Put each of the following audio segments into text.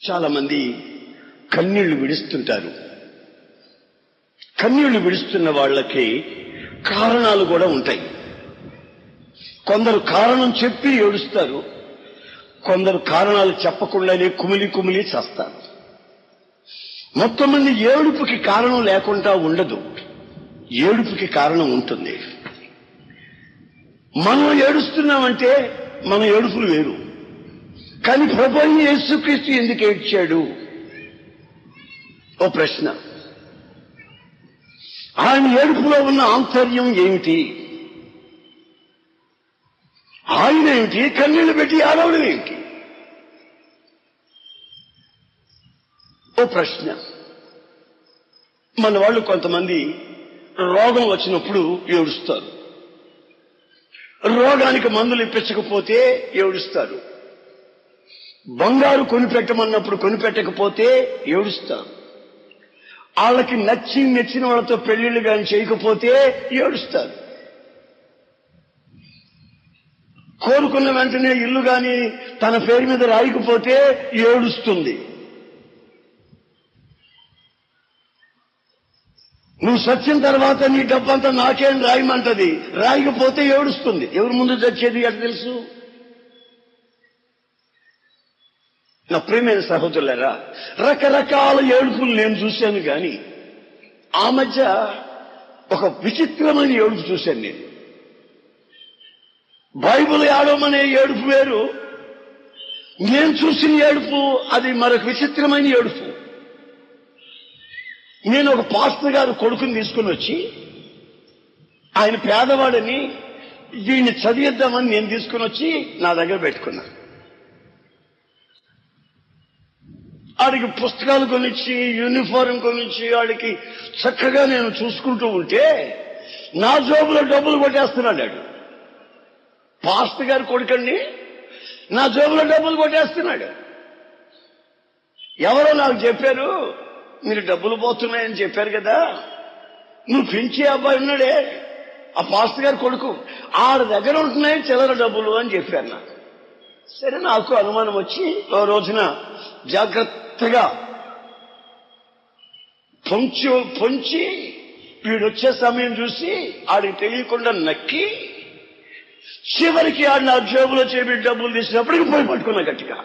చాలా మంది కన్నీళ్లు విడుస్తుంటారు. కన్నీళ్లు విడుస్తున్న వాళ్ళకి కారణాలు కూడా ఉంటాయి. కొందరు కారణం చెప్పి ఏడుస్తారు, కొందరు కారణాలు చెప్పకుండానే కుమిలి కుమిలి చేస్తారు. మొత్తం మంది ఏడుపుకి కారణం లేకుండా ఉండదు, ఏడుపుకి కారణం ఉంటుంది. మనం ఏడుస్తున్నామంటే మన ఏడుపులు వేరు. కానీ ప్రభువైన యేసుక్రీస్తు ఎందుకు ఏడ్చాడు? ఓ ప్రశ్న. ఆయన ఏడుపులో ఉన్న ఆంతర్యం ఏమిటి? ఆయన ఏమిటి కన్నీళ్లు పెట్టి ఆడవడం ఏమిటి? ఓ ప్రశ్న. మన వాళ్ళు కొంతమంది రోగం వచ్చినప్పుడు ఏడుస్తారు, రోగానికి మందులు ఇప్పించకపోతే ఏడుస్తారు, బంగారు కొనిపెట్టమన్నప్పుడు కొనిపెట్టకపోతే ఏడుస్తారు, వాళ్ళకి నచ్చిన వాళ్ళతో పెళ్లిళ్ళు కానీ చేయకపోతే ఏడుస్తారు, కోరుకున్న వెంటనే ఇల్లు కానీ తన పేరు మీద రాయకపోతే ఏడుస్తుంది. నువ్వు చచ్చిన తర్వాత నీ డబ్బంతా నాకేం రాయమంటది, రాయకపోతే ఏడుస్తుంది. ఎవరి ముందు చచ్చేది అది తెలుసు. నా ప్రియమైన సహోదరులారా, రకరకాల ఏడుపులు నేను చూశాను. కానీ ఆ మధ్య ఒక విచిత్రమైన ఏడుపు చూశాను నేను. బైబిల్ ఏడవమనే ఏడుపు వేరు, నేను చూసిన ఏడుపు అది మరొక విచిత్రమైన ఏడుపు. నేను ఒక పాస్టర్ గారు కొడుకుని తీసుకుని వచ్చి, ఆయన పేదవాడని దీన్ని చదివిద్దామని నేను తీసుకుని వచ్చి నా దగ్గర పెట్టుకున్నా. వాడికి పుస్తకాలు కొనిచ్చి యూనిఫారం కొనిచ్చి వాడికి చక్కగా నేను చూసుకుంటూ ఉంటే నా జోబులో డబ్బులు కొట్టేస్తున్నాడు. పాస్టర్ గారు కొడుకండి, నా జోబులో డబ్బులు కొట్టేస్తున్నాడు. ఎవరో నాకు చెప్పారు, మీరు డబ్బులు పోతున్నాయని చెప్పారు కదా, నువ్వు పెంచే అబ్బాయి ఉన్నాడే ఆ పాస్టర్ గారు కొడుకు, ఆడ దగ్గర ఉంటున్నాయి చిల్లర డబ్బులు అని చెప్పారు నాకు. సరే, నాకు అనుమానం వచ్చి ఓ రోజున జాగ్రత్తగా పొంచి వీడొచ్చే సమయం చూసి ఆడికి తెలియకుండా నక్కి చివరికి ఆడు నా జేబులో చేపి డబ్బులు తీసినప్పటికీ పోయి పట్టుకున్నా గట్టిగా.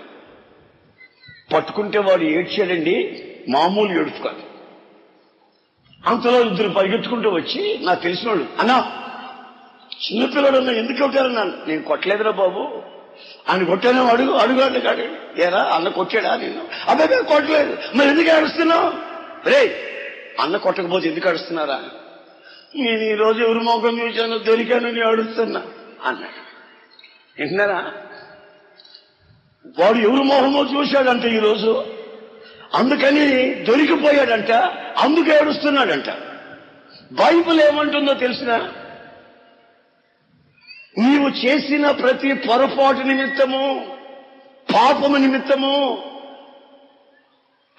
పట్టుకుంటే వాడు ఏడ్చాడండి, మామూలు ఏడుపు కాదు. అంతలో ఇద్దరు పరిగెత్తుకుంటూ వచ్చి నాకు తెలిసినోడు, అన్నా చిన్నపిల్లడు అన్నా ఎందుకు కొట్టారన్నా? నేను కొట్టలేదురా బాబు. ఆయన కొట్టాను, అడుగాడు కాడు. ఏరా అన్న కొట్టాడా? నేను అబ్బాయి కొట్టలేదు. మరి ఎందుకు ఏడుస్తున్నావు? రే, అన్న కొట్టకపోతే ఎందుకు అడుస్తున్నారా? నేను ఈ రోజు ఎవరి మోకం చూశాను, దొరికాను, నేను అడుస్తున్నా అన్నాడు. వింటున్నారా? వాడు ఎవరి మోహమో చూశాడంట ఈరోజు, అందుకని దొరికిపోయాడంట, అందుకు ఏడుస్తున్నాడంట. బైబిల్ ఏమంటుందో తెలిసినా? నీవు చేసిన ప్రతి పొరపాటు నిమిత్తము, పాపము నిమిత్తము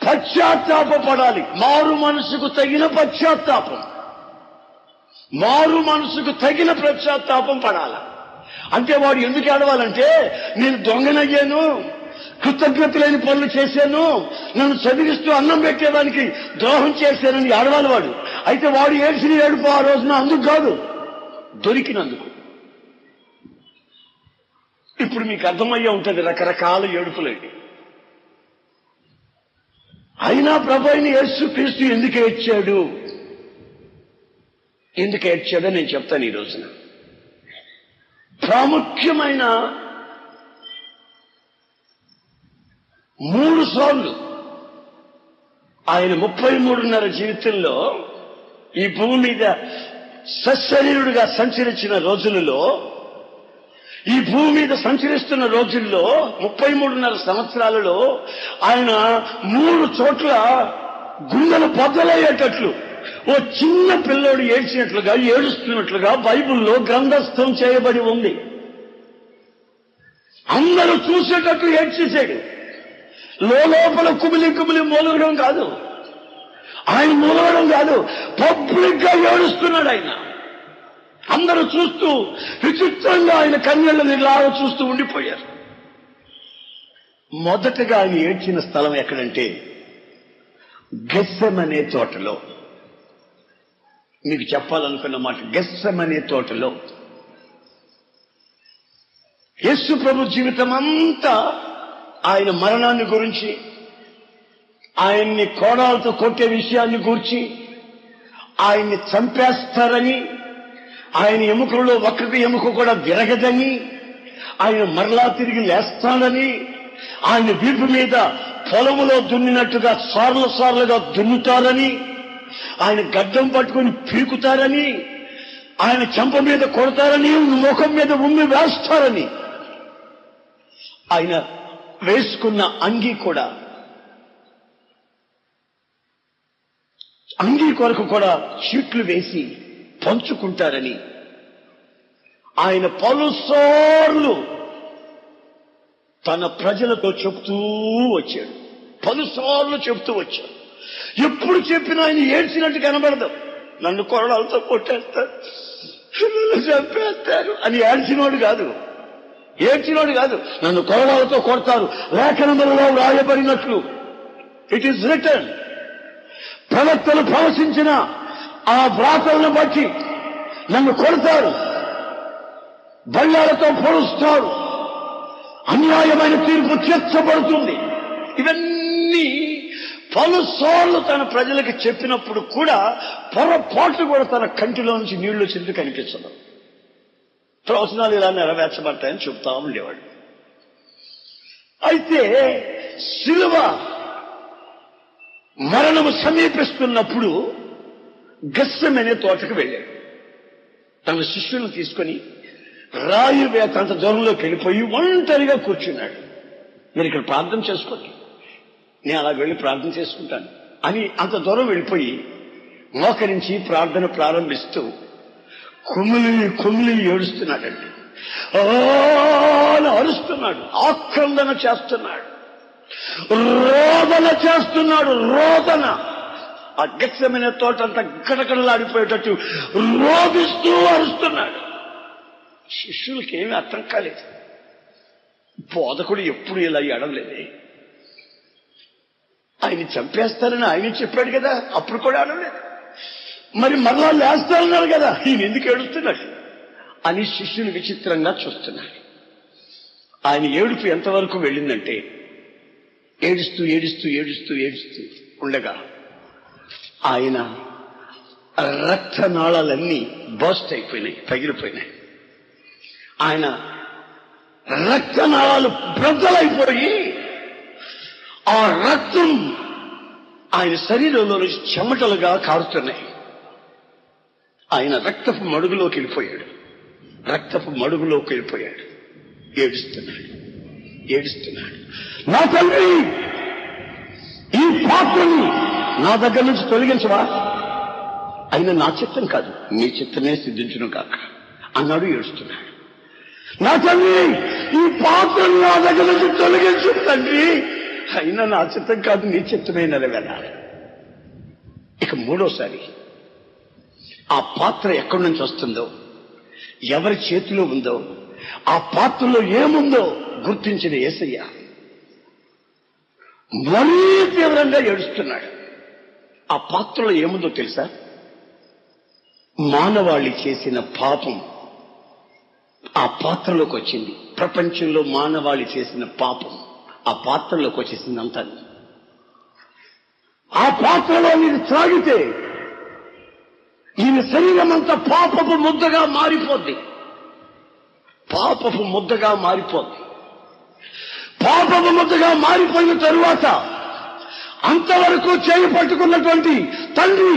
పశ్చాత్తాపడాలి. మారు మనసుకు తగిన పశ్చాత్తాపం, మారు మనసుకు తగిన పశ్చాత్తాపం పడాలి. అంటే వాడు ఎందుకు ఏడవాలంటే, నేను దొంగనయ్యాను, కృతజ్ఞత లేని పనులు చేశాను, నన్ను చదివిస్తూ అన్నం పెట్టేదానికి ద్రోహం చేశానని ఏడవాలి వాడు. అయితే వాడు ఏడ్చిన ఏడుపు ఆ రోజున అందుకు కాదు, దొరికినందుకు. ఇప్పుడు మీకు అర్థమయ్యే ఉంటుంది రకరకాల ఏడుపులండి. అయినా ప్రభువైన యేసుక్రీస్తు ఎందుకు ఏడ్చాడు? ఎందుకు ఏడ్చాడో నేను చెప్తాను ఈ రోజున. ప్రాముఖ్యమైన 3 సార్లు ఆయన 33.5 జీవితంలో ఈ భూమి మీద సశరీరుడిగా సంచరించిన రోజులలో, ఈ భూమి మీద సంచరిస్తున్న రోజుల్లో 33.5 సంవత్సరాలలో ఆయన 3 చోట్ల గుండెలు బద్దలయ్యేటట్లు ఓ చిన్న పిల్లోడు ఏడ్చినట్లుగా, ఏడుస్తున్నట్లుగా బైబిల్లో గ్రంథస్థం చేయబడి ఉంది. అందరూ చూసేటట్లు ఏడ్చేశాడు. లోపల కుమిలి కుమిలి మూలగడం కాదు, ఆయన మూలగడం కాదు, పబ్లిక్ గా ఏడుస్తున్నాడు ఆయన. అందరూ చూస్తూ విచిత్రంగా ఆయన కన్నీళ్ళని లాగా చూస్తూ ఉండిపోయారు. మొదటగా ఆయన ఏడ్చిన స్థలం ఎక్కడంటే గెస్సెమనే తోటలో. మీకు చెప్పాలనుకున్న మాట, గెస్సెమనే తోటలో. యేసు ప్రభు జీవితం అంతా ఆయన మరణాన్ని గురించి, ఆయన్ని కోడాలతో కొట్టే విషయాన్ని గురించి, ఆయన్ని చంపేస్తారని, ఆయన ఎముకల్లో ఒక్కటి ఎముక కూడా విరగదని, ఆయన మరలా తిరిగి లేస్తాడని, ఆయన వీపు మీద పొలములో దున్నినట్టుగా సార్లు సార్లుగా దున్నుతారని, ఆయన గడ్డం పట్టుకుని పీకుతారని, ఆయన చెంప మీద కొడతారని, ముఖం మీద ఉమ్మి వేస్తారని, ఆయన వేసుకున్న అంగీ కూడా, అంగీ కొరకు కూడా చీట్లు వేసి పంచుకుంటారని ఆయన పలుసార్లు తన ప్రజలతో చెప్తూ వచ్చాడు. పలుసార్లు చెప్తూ వచ్చాడు. ఎప్పుడు చెప్పినా ఆయన ఏడ్చినట్టు కనబడదు. నన్ను కొరడాలతో కొట్టేస్తారు, చంపేస్తారు అని ఏడ్చినోడు కాదు, ఏడ్చినోడు కాదు. నన్ను కొరడాలతో కొడతారు, లేఖనములలో వ్రాయబడినట్లు, ఇట్ ఈస్ రిటర్న్. ప్రవక్తలు ప్రవశించిన ఆ వ్రాతలను బట్టి నన్ను కొడతారు, బళ్ళాలతో పొడుస్తారు, అన్యాయమైన తీర్పు తీర్చబడుతుంది. ఇవన్నీ పలుసార్లు తన ప్రజలకు చెప్పినప్పుడు కూడా పొరపాట్లు కూడా తన కంటిలో నుంచి నీళ్లు వచ్చినట్టు కనిపించదు. ప్రవచనాలు ఇలా నెరవేర్చబడతాయని చెప్తా ఉండేవాడు. అయితే శిలువ మరణము సమీపిస్తున్నప్పుడు గెస్సెమనే తోటకు వెళ్ళాడు. తన శిష్యులను తీసుకొని రాయి వేతంత దూరంలోకి వెళ్ళిపోయి ఒంటరిగా కూర్చున్నాడు. మీరు ఇక్కడ ప్రార్థన చేసుకోండి, నేను అలా వెళ్ళి ప్రార్థన చేసుకుంటాను అని అంత దూరం వెళ్ళిపోయి మోకరించి ప్రార్థన ప్రారంభిస్తూ కుమిలి ఏడుస్తున్నాడండి. అరుస్తున్నాడు, ఆక్రందన చేస్తున్నాడు, రోదన చేస్తున్నాడు. రోదన ఆ గెస్సెమనే తోట అంతా గడగడలాడిపోయేటట్టు రోదిస్తూ అరుస్తున్నాడు. శిష్యులకి ఏమీ అర్థం కాలేదు. బోధకుడు ఎప్పుడు ఇలా ఏడవలేదే. ఆయన చంపేస్తారని ఆయన చెప్పాడు కదా, అప్పుడు కూడా ఏడవలేదు. మరి మరలా లేస్తారన్నారు కదా, ఈయన ఎందుకు ఏడుస్తున్నాడు అని శిష్యులు విచిత్రంగా చూస్తున్నారు. ఆయన ఏడుపు ఎంతవరకు వెళ్ళిందంటే ఏడుస్తూ ఏడుస్తూ ఏడుస్తూ ఏడుస్తూ ఉండగా ఆయన రక్తనాళాలన్నీ బర్స్ట్ అయిపోయినాయి, పగిలిపోయినాయి. ఆయన రక్తనాళాలు బ్రద్దలైపోయి ఆ రక్తం ఆయన శరీరంలో నుంచి చెమటలుగా కారుతున్నాయి. ఆయన రక్తపు మడుగులోకి వెళ్ళిపోయాడు. ఏడుస్తున్నాడు. నా తండ్రి, ఈ పాత్రని నా దగ్గర నుంచి తొలగించవా? అయినా నా చిత్తం కాదు, నీ చిత్తమే సిద్ధించును కాక అన్నాడు. ఏడుస్తున్నాడు. నా తండ్రి, ఈ పాత్రను నా దగ్గర నుంచి తొలగించు తండ్రి, అయినా నా చిత్తం కాదు, నీ చిత్తమే నెరవేరాలి. ఇక మూడోసారి ఆ పాత్ర ఎక్కడి నుంచి వస్తుందో, ఎవరి చేతిలో ఉందో, ఆ పాత్రలో ఏముందో గుర్తించిన యేసయ్య మరీ తీవ్రంగా ఏడుస్తున్నాడు. ఆ పాత్రలో ఏముందో తెలుసా? మానవాళి చేసిన పాపం ఆ పాత్రలోకి వచ్చింది. ప్రపంచంలో మానవాళి చేసిన పాపం ఆ పాత్రలోకి వచ్చేసింది అంతా. ఆ పాత్రలో మీరు త్రాగితే ఈయన శరీరం అంతా పాపపు ముద్దగా మారిపోద్ది. పాపపు ముద్దగా మారిపోయిన తరువాత అంతవరకు చేయి పట్టుకున్నటువంటి తండ్రి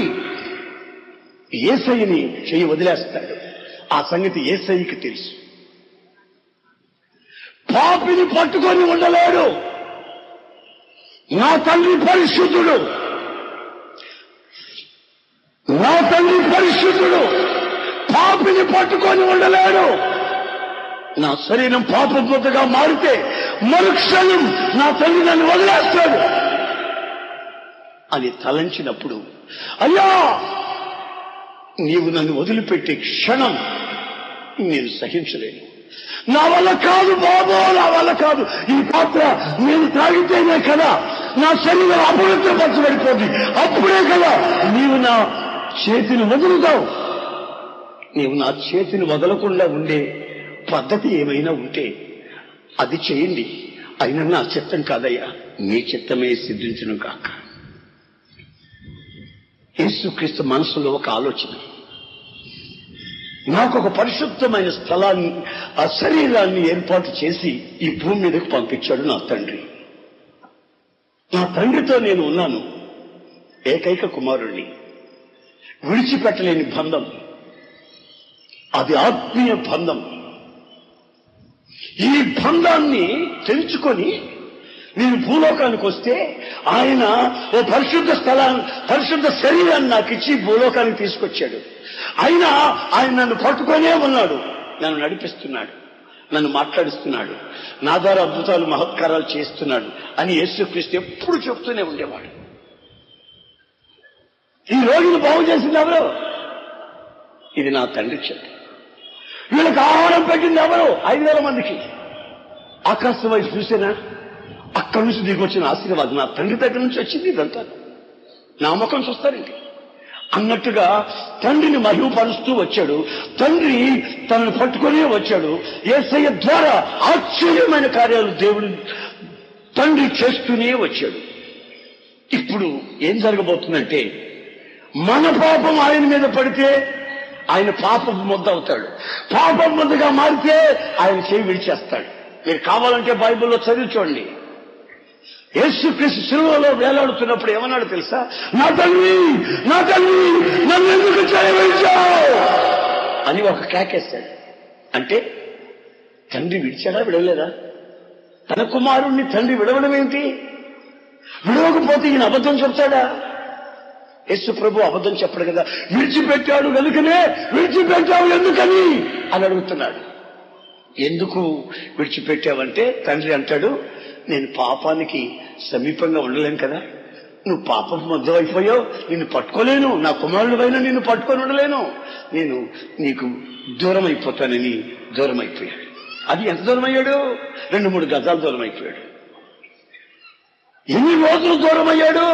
యేసయ్యని చేయి వదిలేస్తాడు. ఆ సంగతి యేసయ్యకి తెలుసు. పాపిని పట్టుకొని ఉండలేడు. నా తండ్రి పరిశుద్ధుడు, పాపిని పట్టుకొని ఉండలేడు. నా శరీరం పాపముద్దగా మారితే మరుక్షణం నా తండ్రి నన్ను వదిలేస్తాడు అని తలంచినప్పుడు, అయ్యా నీవు నన్ను వదిలిపెట్టే క్షణం నేను సహించలేను. నా వల్ల కాదు బాబు, నా వల్ల కాదు, ఈ పాత్ర నేను తాగితేనే కదా నా శరీరం అపవిత్రపరచబడిపోతుంది, అప్పుడే కదా నీవు నా చేతిని వదులుతావు. నీవు నా చేతిని వదలకుండా ఉండే పద్ధతి ఏమైనా ఉంటే అది చేయండి, అయినా నా చిత్తం కాదయ్యా, నీ చిత్తమే సిద్ధించును కాక. యేసుక్రీస్తు మనసులో ఒక ఆలోచన, నాకు ఒక పరిశుద్ధమైన స్థలాన్ని, ఆ శరీరాన్ని ఏర్పాటు చేసి ఈ భూమి మీదకు పంపించాడు నా తండ్రి. నా తండ్రితో నేను ఉన్నాను, ఏకైక కుమారుణ్ణి, విడిచిపెట్టలేని బంధం, అది ఆత్మీయ బంధం. ఈ బంధాన్ని తెంచుకొని నేను భూలోకానికి వస్తే ఆయన ఓ పరిశుద్ధ స్థలాన్ని, పరిశుద్ధ శరీరాన్ని నాకు ఇచ్చి భూలోకానికి తీసుకొచ్చాడు. అయినా ఆయన నన్ను పట్టుకొనే ఉన్నాడు, నన్ను నడిపిస్తున్నాడు, నన్ను మాట్లాడిస్తున్నాడు, నా ద్వారా అద్భుతాలు మహత్కారాలు చేస్తున్నాడు అని యేసుక్రీస్తు ఎప్పుడు చెప్తూనే ఉండేవాడు. ఈ రోగిని బాగు చేసింది ఎవరు? ఇది నా తండ్రి చేత. వీళ్ళకి ఆహారం పెట్టింది ఎవరు? 5,000 మందికి. ఆకాశం వైపు చూసేనా, అక్కడి నుంచి దిగొచ్చిన ఆశీర్వాదం నా తండ్రి దగ్గర నుంచి వచ్చింది. ఇదంతా నా ముఖం చూస్తారండి అన్నట్టుగా తండ్రిని మహిమపరుస్తూ వచ్చాడు. తండ్రి తనను పట్టుకునే వచ్చాడు. యేసయ్య ద్వారా ఆశ్చర్యమైన కార్యాలు దేవుడు తండ్రి చేస్తూనే వచ్చాడు. ఇప్పుడు ఏం జరగబోతుందంటే, మన పాపం ఆయన మీద పడితే ఆయన పాపం ముద్ద అవుతాడు, పాపం ముద్దగా మారితే ఆయన చేయి విడిచేస్తాడు. మీరు కావాలంటే బైబిల్లో చదివి చూడండి. యేసుక్రీస్తు శిలువలో వేలాడుతున్నప్పుడు ఏమన్నాడు తెలుసా? నా తండ్రి, నా తండ్రి, నన్ను ఎందుకు చేయవచ్చావు అని ఒక కేకేశాడు. అంటే తండ్రి విడిచాడా, విడవలేదా? తన కుమారుణ్ణి తండ్రి విడవడం ఏంటి? విడవకపోతే ఈయన అబద్ధం చెప్తాడా? యేసు ప్రభు అబద్ధం చెప్పడు కదా. విడిచిపెట్టాడు కనుకనే, విడిచిపెట్టావు ఎందుకని అని అడుగుతున్నాడు. ఎందుకు విడిచిపెట్టావంటే తండ్రి అంటాడు, నేను పాపానికి సమీపంగా ఉండలేను కదా, నువ్వు పాపం మొత్తం అయిపోయావు, నిన్ను పట్టుకోలేను, నా కుమారుడిపైన నిన్ను పట్టుకొని ఉండలేను, నేను నీకు దూరం అయిపోతానని దూరం అయిపోయాడు. అది ఎంత దూరం అయ్యాడు? 2-3 గజాలు దూరం అయిపోయాడు. ఎన్ని రోజులు దూరం అయ్యాడు?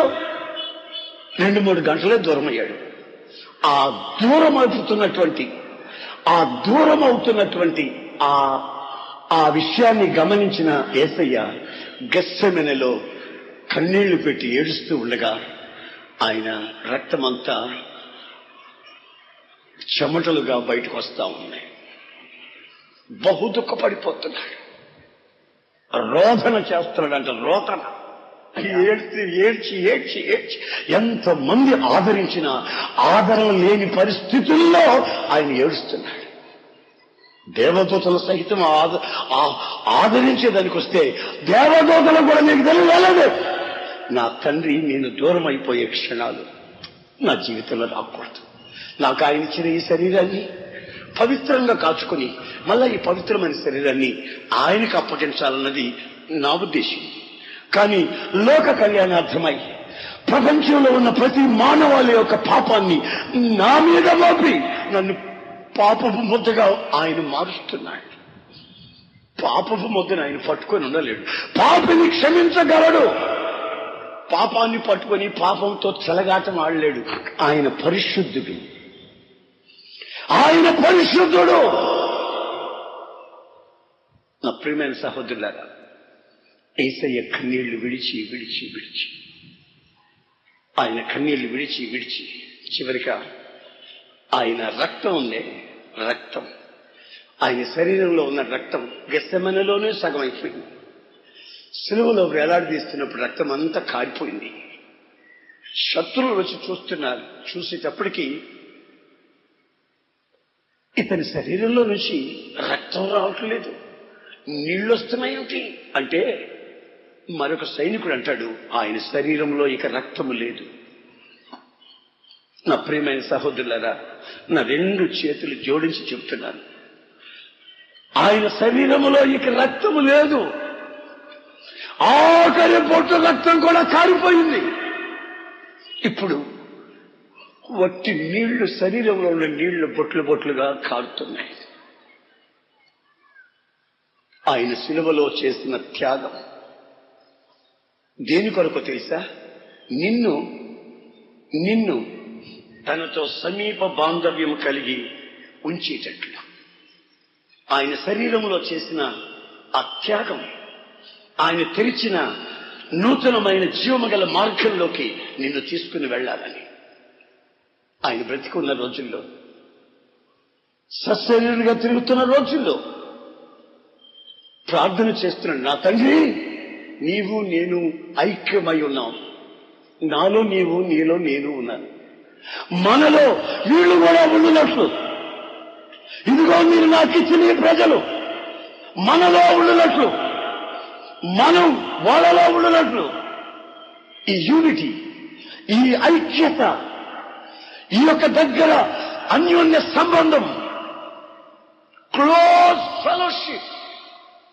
2-3 గంటలే దూరం అయ్యాడు. ఆ దూరం అవుతున్నటువంటి ఆ విషయాన్ని గమనించిన యేసయ్య గెత్సెమనెలో కన్నీళ్లు పెట్టి ఏడుస్తూ ఉండగా ఆయన రక్తమంతా చెమటలుగా బయటకు వస్తా ఉన్నాయి. బహు దుఃఖపడిపోతున్నాడు, రోదన చేస్తున్నాడంట. రోదన ఏడ్చి ఎంతమంది ఆదరించినా ఆదరణ లేని పరిస్థితుల్లో ఆయన ఏడుస్తున్నాడు. దేవదూతలు సహితం ఆదరించేదానికి వస్తే దేవదూతలు కూడా మీకు తెలియలేదు. నా తండ్రి నేను దూరం అయిపోయే క్షణాలు నా జీవితంలో రాకూడదు. నాకు ఆయన ఇచ్చిన ఈ శరీరాన్ని పవిత్రంగా కాచుకుని మళ్ళా ఈ పవిత్రమైన శరీరాన్ని ఆయనకు అప్పగించాలన్నది నా ఉద్దేశం. కానీ లోక కళ్యాణార్థమై ప్రపంచంలో ఉన్న ప్రతి మానవాళి యొక్క పాపాన్ని నా మీద మోపి నన్ను పాపపు ముద్దగా ఆయన మారుస్తున్నాడు. పాపపు ముద్దను ఆయన పట్టుకొని ఉండలేడు. పాపిని క్షమించగలడు, పాపాన్ని పట్టుకొని పాపంతో చెలగాటం ఆడలేడు. ఆయన పరిశుద్ధుడు, ఆయన పరిశుద్ధుడు. నా ప్రియమైన సహోదరులారా, యేసయ్య కన్నీళ్లు విడిచి ఆయన కన్నీళ్లు విడిచి చివరిగా ఆయన రక్తం ఉండే రక్తం, ఆయన శరీరంలో ఉన్న రక్తం గెత్సెమనెలోనే సగం అయిపోయింది. సిలువలో వేలాడదీస్తున్నప్పుడు రక్తం అంతా కారిపోయింది. శత్రువులు వచ్చి చూస్తున్నారు. చూసేటప్పటికీ ఇతని శరీరంలో నుంచి రక్తం రావట్లేదు, నీళ్లు వస్తున్నాయేమిటి అంటే మరొక సైనికుడు అంటాడు, ఆయన శరీరంలో ఇక రక్తము లేదు. నా ప్రియమైన సహోదరులారా, నా 2 చేతులు జోడించి చెప్తున్నాను, ఆయన శరీరములో ఇక రక్తము లేదు. ఆఖరి బొట్టు రక్తం కూడా కారిపోయింది. ఇప్పుడు వట్టి నీళ్లు, శరీరంలో ఉన్న నీళ్లు బొట్లుగా కారుతున్నాయి. ఆయన సిలువలో చేసిన త్యాగం దేని కొరకు తెలుసా? నిన్ను తనతో సమీప బాంధవ్యం కలిగి ఉంచేటట్లు ఆయన శరీరంలో చేసిన ఆ త్యాగం, ఆయన తెరిచిన నూతనమైన జీవమగల మార్గంలోకి నిన్ను తీసుకుని వెళ్ళాలని. ఆయన బ్రతికున్న రోజుల్లో, సశరీరంగా తిరుగుతున్న రోజుల్లో ప్రార్థన చేస్తున్నాడు, నా తండ్రి నీవు నేను ఐక్యమై ఉన్నాం, నాలో నీవు నీలో నేను ఉన్నాను, మనలో వీళ్ళు కూడా ఉండునట్లు, ఇదిగో మీరు నాకు ఇచ్చిన ఈ ప్రజలు మనలో ఉండునట్లు, మనం వాళ్ళలో ఉండునట్లు. ఈ యూనిటీ, ఈ ఐక్యత, ఈ యొక్క దగ్గర అన్యోన్య సంబంధం, క్లోజ్ ఫెలోషిప్,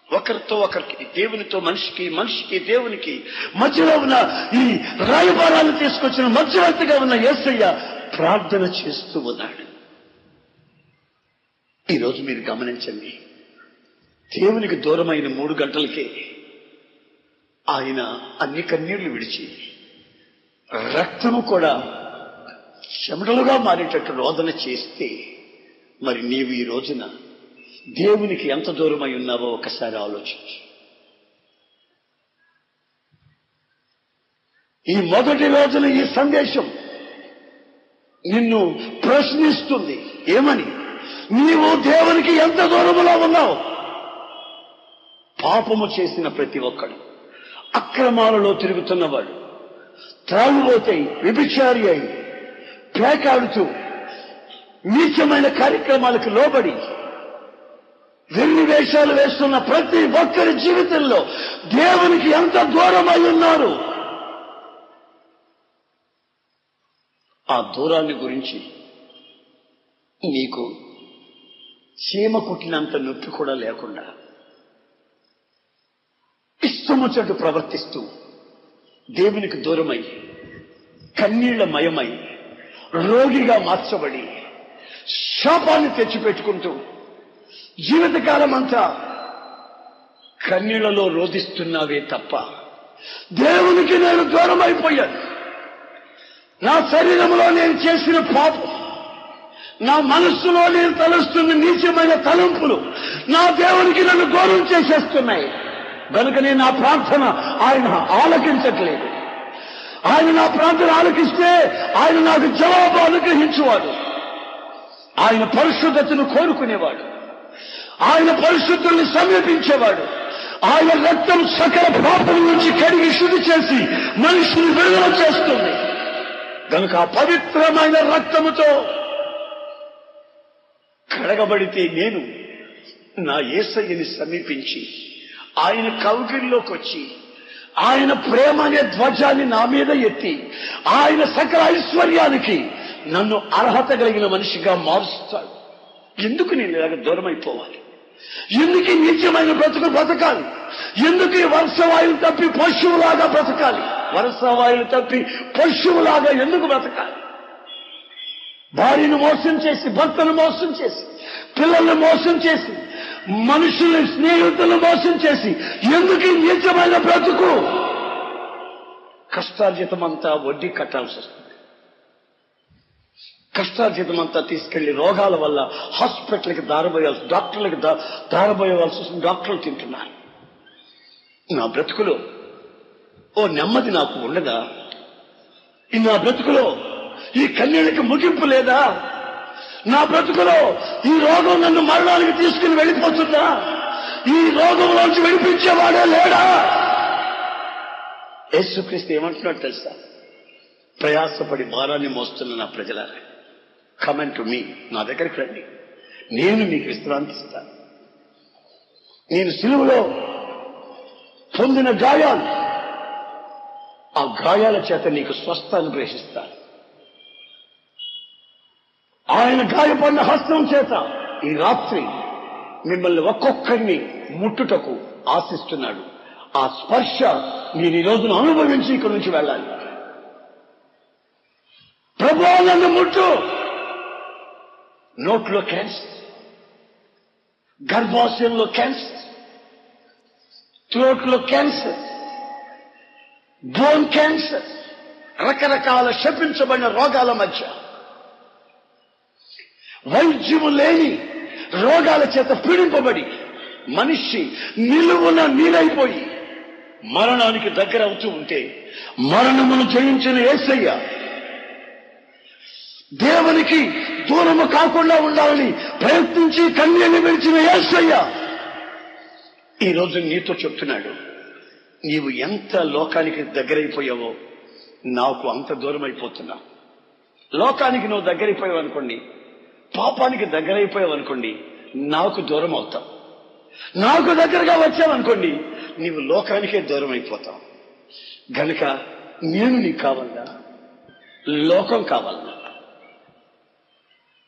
ఒకరితో ఒకరికి, దేవునితో మనిషికి, మనిషికి దేవునికి మధ్యలో ఉన్న ఈ రాయబారాన్ని తీసుకొచ్చిన మధ్యవర్తిగా ఉన్న యేసయ్య ప్రార్థన చేస్తూ ఉన్నాడు. ఈరోజు మీరు గమనించండి, దేవునికి దూరమైన 3 గంటలకే ఆయన అన్ని కన్నీళ్లు విడిచి రక్తము కూడా చెమటలుగా మారేటట్టు రోదన చేస్తే, మరి నీవు ఈ రోజున దేవునికి ఎంత దూరమై ఉన్నావో ఒకసారి ఆలోచించు. ఈ మొదటి రోజున ఈ సందేశం నిన్ను ప్రశ్నిస్తుంది. ఏమని? నీవు దేవునికి ఎంత దూరములో ఉన్నావు? పాపము చేసిన ప్రతి ఒక్కడు, అక్రమాలలో తిరుగుతున్నవాడు, త్రాగుబోతై, వ్యభిచారి అయి, పేకాడుతూ నీచమైన కార్యక్రమాలకు లోబడి వెర్రి వేషాలు వేస్తున్న ప్రతి ఒక్కరి జీవితంలో దేవునికి ఎంత దూరమై ఉన్నారు? ఆ దూరాన్ని గురించి నీకు చీమ కుట్టినంత నొప్పి కూడా లేకుండా ఇష్టముచ్చట్టు ప్రవర్తిస్తూ దేవునికి దూరమై, కన్నీళ్ల మయమై, రోగిగా మార్చబడి, శాపాన్ని తెచ్చిపెట్టుకుంటూ జీవితకాలం అంతా కన్నీళ్లలో రోధిస్తున్నావే తప్ప దేవునికి నేను దూరం అయిపోయాను, నా శరీరంలో నేను చేసిన పాపం, నా మనస్సులో నేను తలుస్తున్న నీచమైన తలంపులు నా దేవునికి నన్ను దూరం చేసేస్తున్నాయి. కనుకనే నా ప్రార్థన ఆయన ఆలకించట్లేదు. ఆయన నా ప్రార్థన ఆలకిస్తే ఆయన నాకు జవాబు అనుగ్రహించేవాడు. ఆయన పరిశుద్ధతను కోరుకునేవాడు, ఆయన పరిశుద్ధుల్ని సమీపించేవాడు. ఆయన రక్తం సకల పాపం నుంచి కడిగి శుద్ధి చేసి మనిషిని విడుదల చేస్తుంది. కనుక ఆ పవిత్రమైన రక్తముతో కడగబడితే నేను నా యేసయ్యని సమీపించి ఆయన కౌగిల్లోకి వచ్చి ఆయన ప్రేమ అనే ధ్వజాన్ని నా మీద ఎత్తి ఆయన సకల ఐశ్వర్యానికి నన్ను అర్హత కలిగిన మనిషిగా మారుస్తాడు. ఎందుకు నేను ఇలాగ దూరం అయిపోవాలి? ఎందుకు ఈ నీచమైన బ్రతుకు బ్రతకాలి? ఎందుకు ఈ వర్షవాయులు తప్పి పశువులాగా బ్రతకాలి? వర్షవాయులు తప్పి పశువులాగా ఎందుకు బ్రతకాలి? భార్యను మోసం చేసి, భర్తను మోసం చేసి, పిల్లల్ని మోసం చేసి, మనుషుల్ని, స్నేహితులను మోసం చేసి ఎందుకు ఈ నీచమైన బ్రతుకు? కష్టార్జితమంతా వడ్డీ కట్టాల్సి వస్తుంది. కష్టార్జితమంతా తీసుకెళ్లి రోగాల వల్ల హాస్పిటల్కి దారబోయాల్సి, డాక్టర్లకు దారబోయవలసి వస్తుంది. డాక్టర్లు తింటున్నారు. నా బ్రతుకులో ఓ నెమ్మది నాకు ఉండదా? నా బ్రతుకులో ఈ కన్నీళ్ళకి ముగింపు లేదా? నా బ్రతుకులో ఈ రోగం నన్ను మరణానికి తీసుకుని వెళ్ళిపోతుందా? ఈ రోగంలోంచి విడిపించేవాడే లేడా? యేసుక్రీస్తు ఏమంటున్నాడు తెలుసా? ప్రయాసపడి భారాన్ని మోస్తున్న నా ప్రజలారా, కమ్ టు మీ, నా దగ్గరికి రండి, నేను మీకు విశ్రాంతి ఇస్తాను. నేను సిలువలో పొందిన గాయాలు, ఆ గాయాల చేత నీకు స్వస్థ అనుగ్రహిస్తాను. ఆయన గాయపడిన హస్తం చేత ఈ రాత్రి మిమ్మల్ని ఒక్కొక్కరిని ముట్టుటకు ఆశిస్తున్నాడు. ఆ స్పర్శ మీరు ఈ రోజున అనుభవించి ఇక్కడి నుంచి వెళ్ళాలి. ప్రభువా నన్ను ముట్టు. నోట్లో క్యాన్సర్, గర్భాశయంలో క్యాన్సర్, థ్రోట్లో క్యాన్సర్, బోన్ క్యాన్సర్, రకరకాల శపించబడిన రోగాల మధ్య వైద్యము లేని రోగాల చేత పీడింపబడి మనిషి నిలువున నీరైపోయి మరణానికి దగ్గర అవుతూ ఉంటే మరణమును జయించిన యేసయ్య, దేవునికి దూరము కాకుండా ఉండాలని ప్రయత్నించి కన్యని విడిచిన యేసయ్య ఈరోజు నీతో చెప్తున్నాడు, నీవు ఎంత లోకానికి దగ్గరైపోయావో నాకు అంత దూరం అయిపోతున్నా. లోకానికి నువ్వు దగ్గరైపోయావు అనుకోండి, పాపానికి దగ్గరైపోయావు అనుకోండి, నాకు దూరం అవుతావు. నాకు దగ్గరగా వచ్చావనుకోండి, నీవు లోకానికే దూరం అయిపోతావు. గనుక నేను నీకు కావాలా, లోకం కావాలా?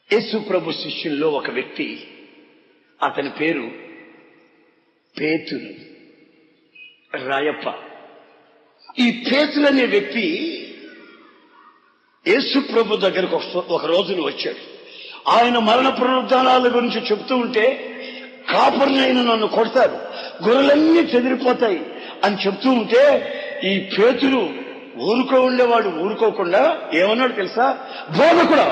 యేసు ప్రభు శిష్యుల్లో ఒక వ్యక్తి, అతని పేరు పేతురు రాయప్ప. ఈ పేతురు అనే వ్యక్తి యేసు ప్రభు దగ్గరకు ఒక రోజున వచ్చాడు. ఆయన మరణ పునరుద్ధానాల గురించి చెప్తూ ఉంటే, కాపర్నైనా నన్ను కొడతారు, గొర్రెలన్నీ చెదిరిపోతాయి అని చెప్తూ ఉంటే, ఈ పేతురు ఉండేవాడు ఊరుకోకుండా ఏమన్నాడు తెలుసా? బోధకుడా,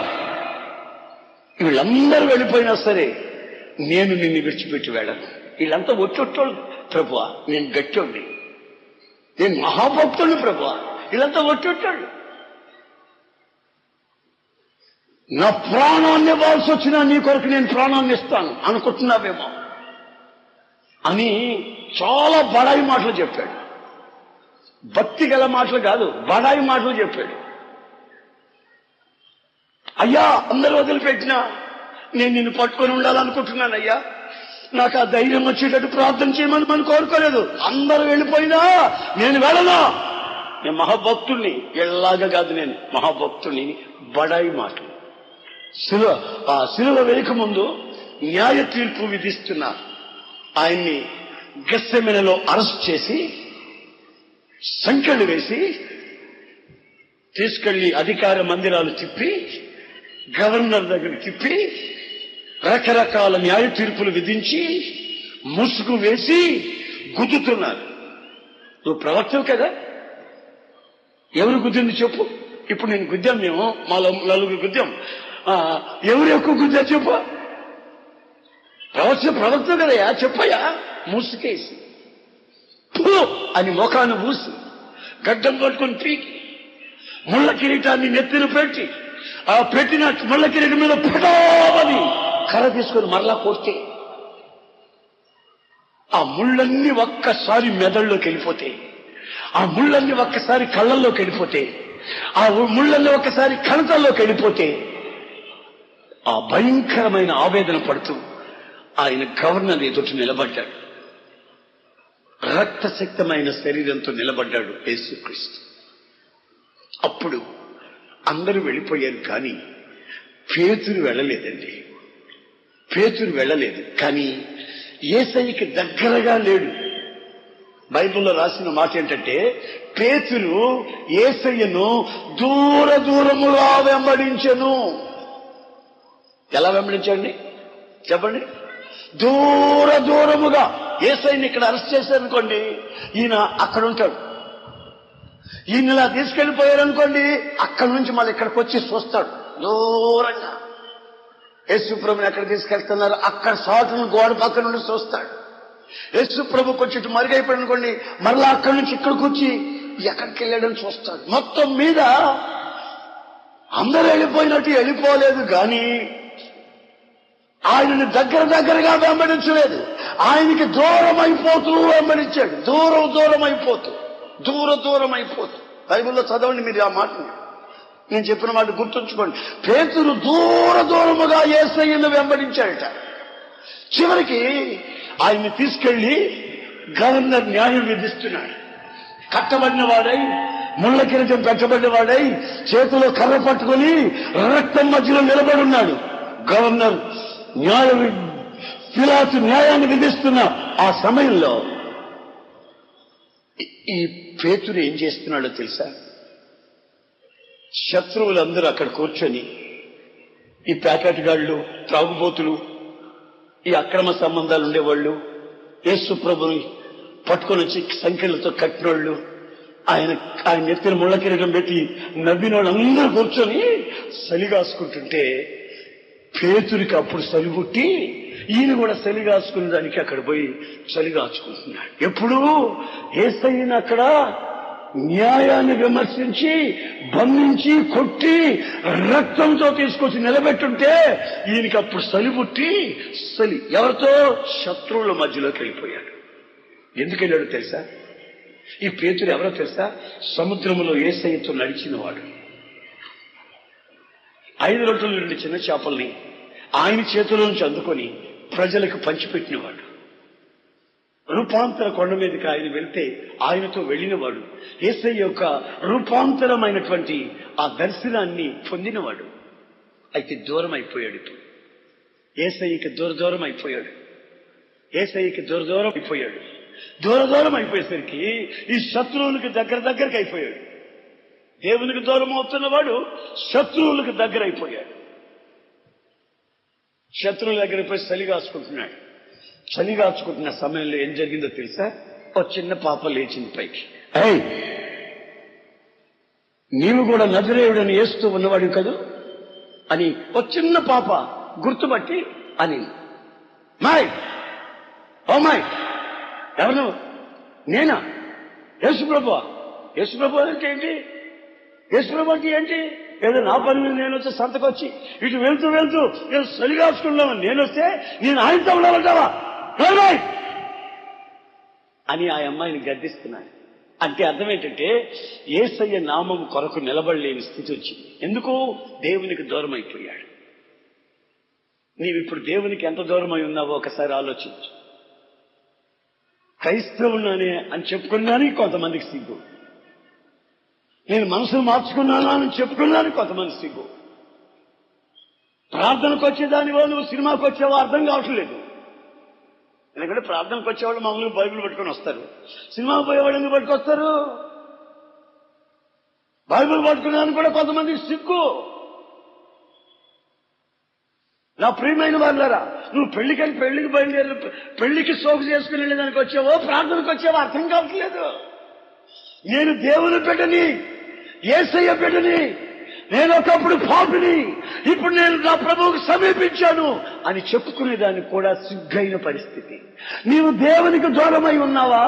వీళ్ళందరూ వెళ్ళిపోయినా సరే నేను నిన్ను విడిచిపెట్టి వెళ్ళను. వీళ్ళంతా ఒట్టొట్టోళ్ళు ప్రభువా, నేను గట్టోడిని, నేను మహాభక్తుడిని ప్రభువా, వీళ్ళంతా ఒట్టొట్టోళ్ళు, నా ప్రాణాన్ని ఇవ్వాల్సి వచ్చినా నీ కొరకు నేను ప్రాణాన్ని ఇస్తాను అనుకుంటున్నావేమో అని చాలా బడాయి మాటలు చెప్పాడు. భక్తి గల మాటలు కాదు, బడాయి మాటలు చెప్పాడు. అయ్యా, అందరూ వదిలిపెట్టినా నేను నిన్ను పట్టుకొని ఉండాలనుకుంటున్నానయ్యా, నాకు ఆ ధైర్యం వచ్చేటట్టు ప్రార్థన చేయమని మనం కోరుకోలేదు. అందరూ వెళ్ళిపోయినా నేను వెళ్ళను, నేను మహాభక్తుడిని, ఎలాగా కాదు, నేను మహాభక్తుడిని. బడాయి మాటలు. శిలువ వేయక ముందు న్యాయ తీర్పు విధిస్తున్న ఆయన్ని గెత్సెమనెలో అరెస్ట్ చేసి సంకెళ్ళు వేసి తీసుకెళ్లి అధికార మందిరాలు తిప్పి, గవర్నర్ దగ్గర తిప్పి, రకరకాల న్యాయ తీర్పులు విధించి ముసుగు వేసి గుద్దుతున్నారు. నువ్వు ప్రవక్తవు కదా, ఎవరు గుద్దింది చెప్పు? ఇప్పుడు నేను గుద్దాం, మేము మా నలుగురు గుద్దాం. ఎవరు ఎక్కువ గుద్దా చెప్పు? ప్రవక్త కదయా, చెప్పయ్యా. ముసుకేసి పో అని ముఖాన్ని మూసి గడ్డం పట్టుకుని పీకి ముళ్ళ కిరీటాన్ని నెత్తిన పెట్టి, ఆ పెట్టిన ముళ్ళ కిరీటం మీద పెడవని కర్ర తీసుకొని మరలా కొడితే ఆ ముళ్ళన్నీ ఒక్కసారి మెదడులోకి వెళ్ళిపోతే, ఆ ముళ్ళన్నీ ఒక్కసారి కళ్ళల్లోకి వెళ్ళిపోతే, ఆ ముళ్ళన్నీ ఒక్కసారి కణతల్లోకి వెళ్ళిపోతే, ఆ భయంకరమైన ఆవేదన పడుతూ ఆయన గవర్నర్ ఎదుటి నిలబడ్డాడు. రక్తశక్తమైన శరీరంతో నిలబడ్డాడు యేసుక్రీస్తు. అప్పుడు అందరూ వెళ్ళిపోయారు, కానీ పేతురు వెళ్ళలేదండి. పేతురు వెళ్ళలేదు, కానీ యేసయ్యకి దగ్గరగా లేడు. బైబిల్లో రాసిన మాట ఏంటంటే, పేతురు యేసయ్యను దూరముగా వెంబడించెను. ఎలా వెంబడించండి చెప్పండి? దూరముగా. యేసయ్యని ఇక్కడ అరెస్ట్ చేశారనుకోండి, ఈయన అక్కడ ఉంటాడు. ఈయన ఇలా తీసుకెళ్లిపోయారనుకోండి, అక్కడి నుంచి మళ్ళీ ఇక్కడికి వచ్చి చూస్తాడు దూరంగా. యేసు ప్రభుని ఎక్కడ తీసుకెళ్తున్నారు, అక్కడ సాటును గోడ పక్క నుండి చూస్తాడు. యేసు ప్రభు కొంచెం మరుగైపోయాడు అనుకోండి, మరలా అక్కడి నుంచి ఇక్కడికి వచ్చి ఎక్కడికి వెళ్ళాడని చూస్తాడు. మొత్తం మీద అందరూ వెళ్ళిపోయినట్టు వెళ్ళిపోలేదు, కానీ ఆయనని దగ్గరగా వెంబడించలేదు. ఆయనకి దూరం అయిపోతూ వెంబడించాడు. దూరం అయిపోతూ. బైబిల్లో చదవండి మీరు ఆ మాటని, నేను చెప్పిన మాట గుర్తుంచుకోండి. పేతురు దూరముగా యేసయ్యను వెంబడించాడట. చివరికి ఆయన్ని తీసుకెళ్లి గవర్నర్ న్యాయం విధిస్తున్నాడు. కట్టబడిన వాడై, ముళ్ళ కిరీటం పెట్టబడిన వాడై, చేతిలో కర్ర పట్టుకుని రక్తం మధ్యలో నిలబడి ఉన్నాడు. గవర్నర్ పిలాతు న్యాయాన్ని విధిస్తున్న ఆ సమయంలో ఈ పేతురు ఏం చేస్తున్నాడో తెలుసా? శత్రువులందరూ అక్కడ కూర్చొని, ఈ ప్యాకెట్ గాళ్ళు, త్రాగుబోతులు, ఈ అక్రమ సంబంధాలు ఉండేవాళ్ళు, యేసు ప్రభుని పట్టుకొని వచ్చి సంఖ్యలతో కట్టినోళ్ళు, ఆయన ఎత్తిన ముళ్ళ కిరీటం పెట్టి నవ్విన వాళ్ళందరూ కూర్చొని చలిగాసుకుంటుంటే పేతురికి అప్పుడు చలి పుట్టి ఈయన కూడా చలిగాసుకునే దానికి అక్కడ పోయి చలిగాచుకుంటున్నాడు. ఎప్పుడు యేసయ్యను అక్కడ న్యాయాన్ని విమర్శించి బంధించి కొట్టి రక్తంతో తీసుకొచ్చి నిలబెట్టుంటే ఈయనకి అప్పుడు చలి పుట్టి ఎవరితో శత్రువుల మధ్యలోకి వెళ్ళిపోయాడు. ఎందుకు వెళ్ళాడు తెలుసా? ఈ పేతురు ఎవరో తెలుసా? సముద్రంలో యేసయ్యతో నడిచిన వాడు. 5 రొట్టెలు 2 చిన్న చేపల్ని ఆయన చేతిలో నుంచి అందుకొని ప్రజలకు పంచిపెట్టినవాడు. రూపాంతర కొండ మీదకి ఆయన వెళ్తే ఆయనతో వెళ్ళినవాడు. యేసయ్య యొక్క రూపాంతరమైనటువంటి ఆ దర్శనాన్ని పొందినవాడు. అయితే దూరం అయిపోయాడు. ఇప్పుడు యేసయ్యకి దూరం అయిపోయాడు. యేసయ్యకి దూరం అయిపోయాడు. దూరం అయిపోయేసరికి ఈ శత్రువులకు దగ్గరికి అయిపోయాడు. దేవునికి దూరం అవుతున్నవాడు శత్రువులకు దగ్గర అయిపోయాడు. శత్రువుల దగ్గర పోయి చలిగాచుకుంటున్నాడు. చలిగాచుకుంటున్న సమయంలో ఏం జరిగిందో తెలుసా? ఒక చిన్న పాప లేచింది పైకి. నీవు కూడా నజరేయుడని యేస్తూ ఉన్నవాడు కదూ అని ఒక చిన్న పాప గుర్తుపట్టి అని, మాయ్ ఓ మాయ్, ఎవరు? నేనా? యేసుప్రభు. యేసుప్రభు అంటే ఏంటి? యేసుప్రభు అంటే ఏంటి? ఏదో నా పని మీద నేను వచ్చి సంతకొచ్చి ఇటు వెళ్తూ నేను చలిగాచుకున్నాను. నేను వస్తే నేను ఆయనతో ఉండాలంటావా అని ఆ అమ్మాయిని గద్దిస్తున్నాను. అంటే అర్థం ఏంటంటే యేసయ్య నామం కొరకు నిలబడలేని స్థితి వచ్చింది. ఎందుకు? దేవునికి దూరం అయిపోయాడు. నీవిప్పుడు దేవునికి ఎంత దూరం అయి ఉన్నావో ఒకసారి ఆలోచించు. క్రైస్తవున్నానే అని చెప్పుకున్నాను కొంతమందికి సిగ్గు. నేను మనసును మార్చుకున్నాను అని చెప్పుకున్నాను కొంతమంది సిగ్గు. ప్రార్థనకు వచ్చేదానివో నువ్వు సినిమాకి వచ్చేవో అర్థం కావట్లేదు. ఎందుకంటే ప్రార్థనకు వచ్చేవాళ్ళు మామూలుగా బైబిల్ పట్టుకొని వస్తారు. సినిమాకి పోయేవాళ్ళు ఎందుకు పట్టుకొస్తారు? బైబిల్ పట్టుకున్నాను కూడా కొంతమందికి సిగ్గు. నా ప్రియమైన వాళ్ళారా, నువ్వు పెళ్లికి బయలుదేరి పెళ్లికి సోకు చేసుకుని వెళ్ళేదానికి వచ్చావో ప్రార్థనకు వచ్చావో అర్థం కావట్లేదు. నేను దేవుని బిడ్డని, యేసయ్య బిడ్డని, నేను ఒకప్పుడు పాపిని, ఇప్పుడు నేను నా ప్రభువుకు సమీపించాను అని చెప్పుకునేదానికి కూడా సిగ్గైన పరిస్థితి. నీవు దేవునికి దూరమై ఉన్నావా?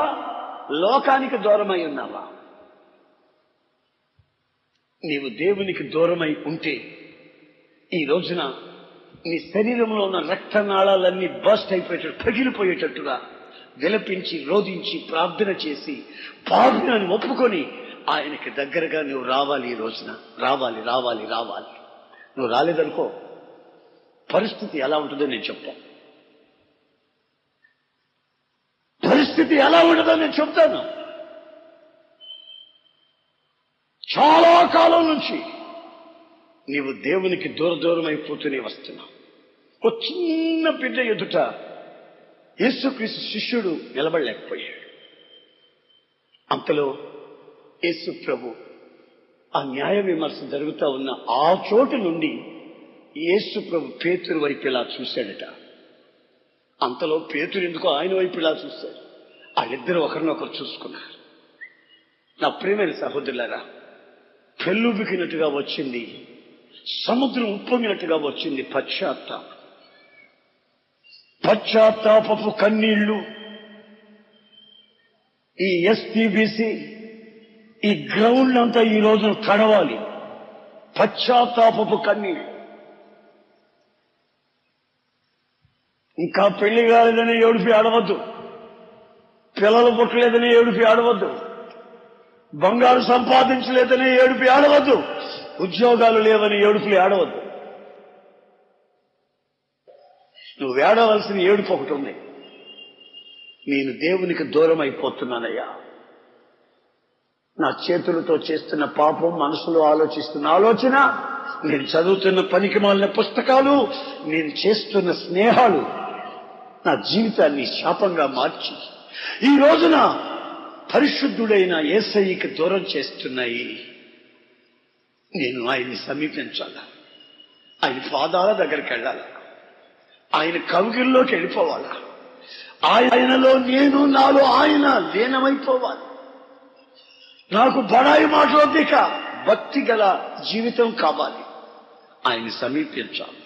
లోకానికి దూరమై ఉన్నావా? నీవు దేవునికి దూరమై ఉంటే ఈ రోజున నీ శరీరంలో ఉన్న రక్తనాళాలన్నీ బస్ట్ అయిపోయేటట్టు, పగిలిపోయేటట్టుగా విలపించి రోధించి ప్రార్థన చేసి పాపిని ఒప్పుకొని ఆయనకి దగ్గరగా నువ్వు రావాలి. ఈ రోజున రావాలి. నువ్వు రాలేదనుకో పరిస్థితి ఎలా ఉంటుందో నేను చెప్తాను. పరిస్థితి ఎలా ఉంటుందో నేను చెప్తాను. చాలా కాలం నుంచి నీవు దేవునికి దూరం అయిపోతూనే వస్తున్నావు. ఒక చిన్న బిడ్డ ఎదుట యేసుక్రీస్తు శిష్యుడు నిలబడలేకపోయాడు. అంతలో యేసు ప్రభు ఆ న్యాయ విమర్శ జరుగుతూ ఉన్న ఆ చోటు నుండి యేసు ప్రభు పేతురు వైపు ఇలా చూశాడట. అంతలో పేతురు ఎందుకో ఆయన వైపు ఇలా చూశాడు. వాళ్ళిద్దరూ ఒకరినొకరు చూసుకున్నారు. నా ప్రియమైన సహోదరులారా, పెళ్ళుబికినట్టుగా వచ్చింది, సముద్రం ఉప్పొంగినట్టుగా వచ్చింది పశ్చాత్తాపపు కన్నీళ్లు. ఈ ఎస్టీబీసీ ఈ గ్రౌండ్ అంతా ఈ రోజున తడవాలి. పశ్చాత్తాపపు కన్నీళ్లు. ఇంకా పెళ్లి కాలేదని ఏడుపి ఆడవద్దు, పిల్లలు పుట్టలేదని ఏడుపి ఆడవద్దు, బంగారు సంపాదించలేదని ఏడుపి ఆడవద్దు, ఉద్యోగాలు లేవని ఏడుపులు ఆడవద్దు. నువ్వు ఏడవలసిన ఏడుపు ఒకటి ఉంది. నేను దేవునికి దూరం అయిపోతున్నానయ్యా. నా చేతులతో చేస్తున్న పాపం, మనసులో ఆలోచిస్తున్న ఆలోచన, నేను చదువుతున్న పనికిమాలిన పుస్తకాలు, నేను చేస్తున్న స్నేహాలు నా జీవితాన్ని శాపంగా మార్చి ఈ రోజున పరిశుద్ధుడైన యేసయ్యకి దూరం చేస్తున్నాయి. నేను ఆయన్ని సమీపించాలా, ఆయన పాదాల దగ్గరికి వెళ్ళాలా, ఆయన కవిగిల్లోకి వెళ్ళిపోవాలా, ఆయనలో నేను, నాలో ఆయన లీనమైపోవాలి. నాకు బడాయి మాటలొద్దిక భక్తి గల జీవితం కావాలి. ఆయన్ని సమీపించాలి.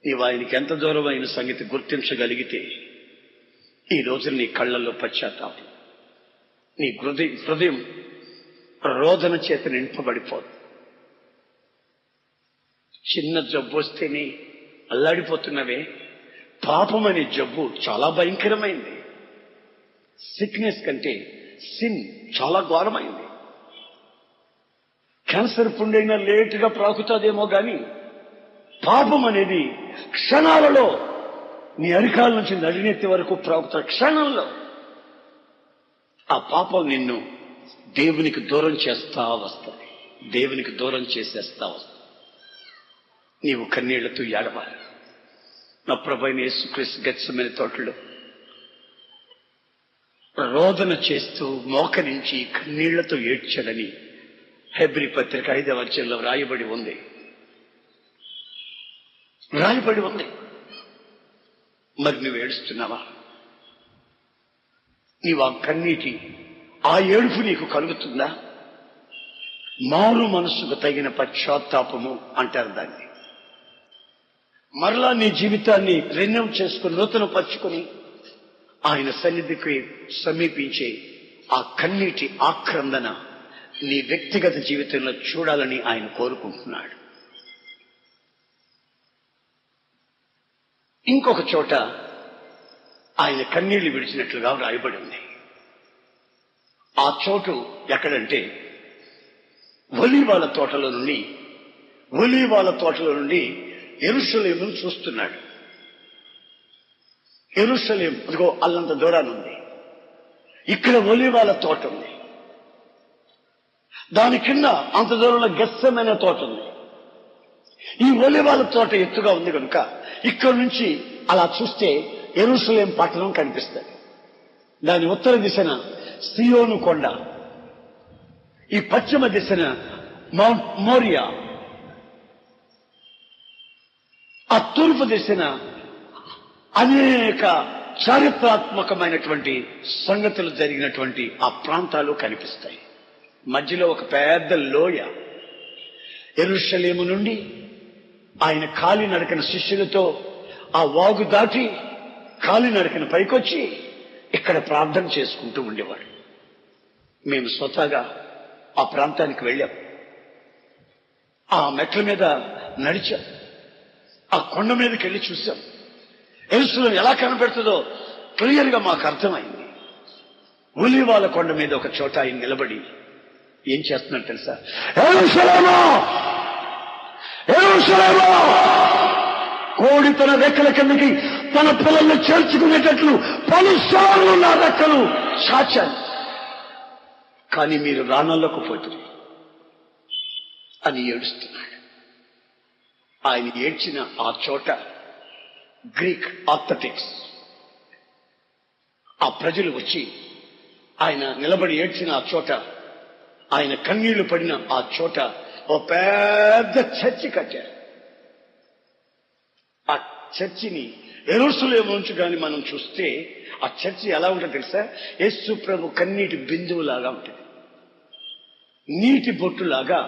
నీవు ఆయనకి ఎంత దూరం అయిన సంగతి గుర్తించగలిగితే ఈ రోజు నీ కళ్ళల్లో పశ్చాత్తాపం, నీ హృదయం రోదన చేత నింపబడిపోదు. చిన్న జబ్బు వస్తేనే అల్లాడిపోతున్నవే. పాపం అనే జబ్బు చాలా భయంకరమైంది. సిక్నెస్ కంటే సిన్ చాలా ఘోరమైంది. క్యాన్సర్ పుండైనా లేటుగా ప్రాకుతాదేమో గాని పాపం అనేది క్షణాలలో నీ అరికాల నుంచి నడినెత్తి వరకు ప్రాకుతా. క్షణంలో ఆ పాపం నిన్ను దేవునికి దూరం చేస్తా వస్తుంది, దేవునికి దూరం చేసేస్తా వస్తుంది. నీవు కన్నీళ్లతో ఏడవాలి. నా ప్రభువైన యేసుక్రీస్తు గెత్సెమనే తోటలో రోదన చేస్తూ మోకరించి కన్నీళ్లతో ఏడ్చాడని హెబ్రీ పత్రిక 5వ అధ్యాయంలో రాయబడి ఉంది. మరి నువ్వు ఏడుస్తున్నావా? నీవు ఆ కన్నీటి, ఆ ఏడుపు నీకు కలుగుతుందా? మారు మనసుకు తగిన పశ్చాత్తాపము అంటారు దాన్ని. మరలా నీ జీవితాన్ని రెన్యూ చేసుకుని, నూతన పరుచుకొని ఆయన సన్నిధికి సమీపించే ఆ కన్నీటి ఆక్రందన నీ వ్యక్తిగత జీవితంలో చూడాలని ఆయన కోరుకుంటున్నాడు. ఇంకొక చోట ఆయన కన్నీళ్లు విడిచినట్లుగా రాయబడి ఉంది. ఆ చోటు ఎక్కడంటే ఒలీవాల తోటలో నుండి యెరూషలేమును చూస్తున్నాడు. యెరూషలేము అదిగో అల్లంత దూరానుంది. ఇక్కడ ఒలీవాల తోట ఉంది. దాని కింద అంత దూరంలో గెత్సెమనే తోట ఉంది. ఈ ఒలీవాల తోట ఎత్తుగా ఉంది కనుక ఇక్కడి నుంచి అలా చూస్తే యెరూషలేం పట్టణం కనిపిస్తుంది. దాని ఉత్తర దిశన సియోను కొండ, ఈ పశ్చిమ దిశన మౌంట్ మోరియా, ఆ తూర్పు దిశన అనేక చారిత్రాత్మకమైనటువంటి సంగతులు జరిగినటువంటి ఆ ప్రాంతాలు కనిపిస్తాయి. మధ్యలో ఒక పెద్ద లోయ. యెరూషలేము నుండి ఆయన కాలినడకన శిష్యులతో ఆ వాగు దాటి కాలినడకన పైకొచ్చి ఇక్కడ ప్రార్థన చేసుకుంటూ ఉండేవాడు. మేము స్వతహాగా ఆ ప్రాంతానికి వెళ్ళాం. ఆ మెట్ల మీద నడిచాం. ఆ కొండ మీదకి వెళ్ళి చూశాం. యెరూషలేము ఎలా కనబడుతుందో క్లియర్ గా మాకు అర్థమైంది. ఒలీవాల కొండ మీద ఒక చోట ఆయన నిలబడి ఏం చేస్తున్నట్టు తెలుసా? యెరూషలేము, యెరూషలేము, కోడి తన రెక్కల కిందకి తన పిల్లల్ని చేర్చుకునేటట్లు పలుసార్లు నా రెక్కలు చాచాను, కానీ మీరు రానల్లోకపోతుంది అని ఏడుస్తున్నాడు. ఆయన ఏడ్చిన ఆ చోట గ్రీక్ ఆర్థోటిక్స్ ఆ ప్రజలు వచ్చి ఆయన నిలబడి ఏడ్చిన ఆ చోట, ఆయన కన్నీళ్లు పడిన ఆ చోట ఓ పెద్ద చర్చి కట్టారు. ఆ చర్చిని యెరూషలేము నుంచి కానీ మనం చూస్తే ఆ చర్చి ఎలా ఉంటుంది తెలుసా? యేసు ప్రభు కన్నీటి బిందువులాగా ఉంటుంది. నీటి బొట్టులాగా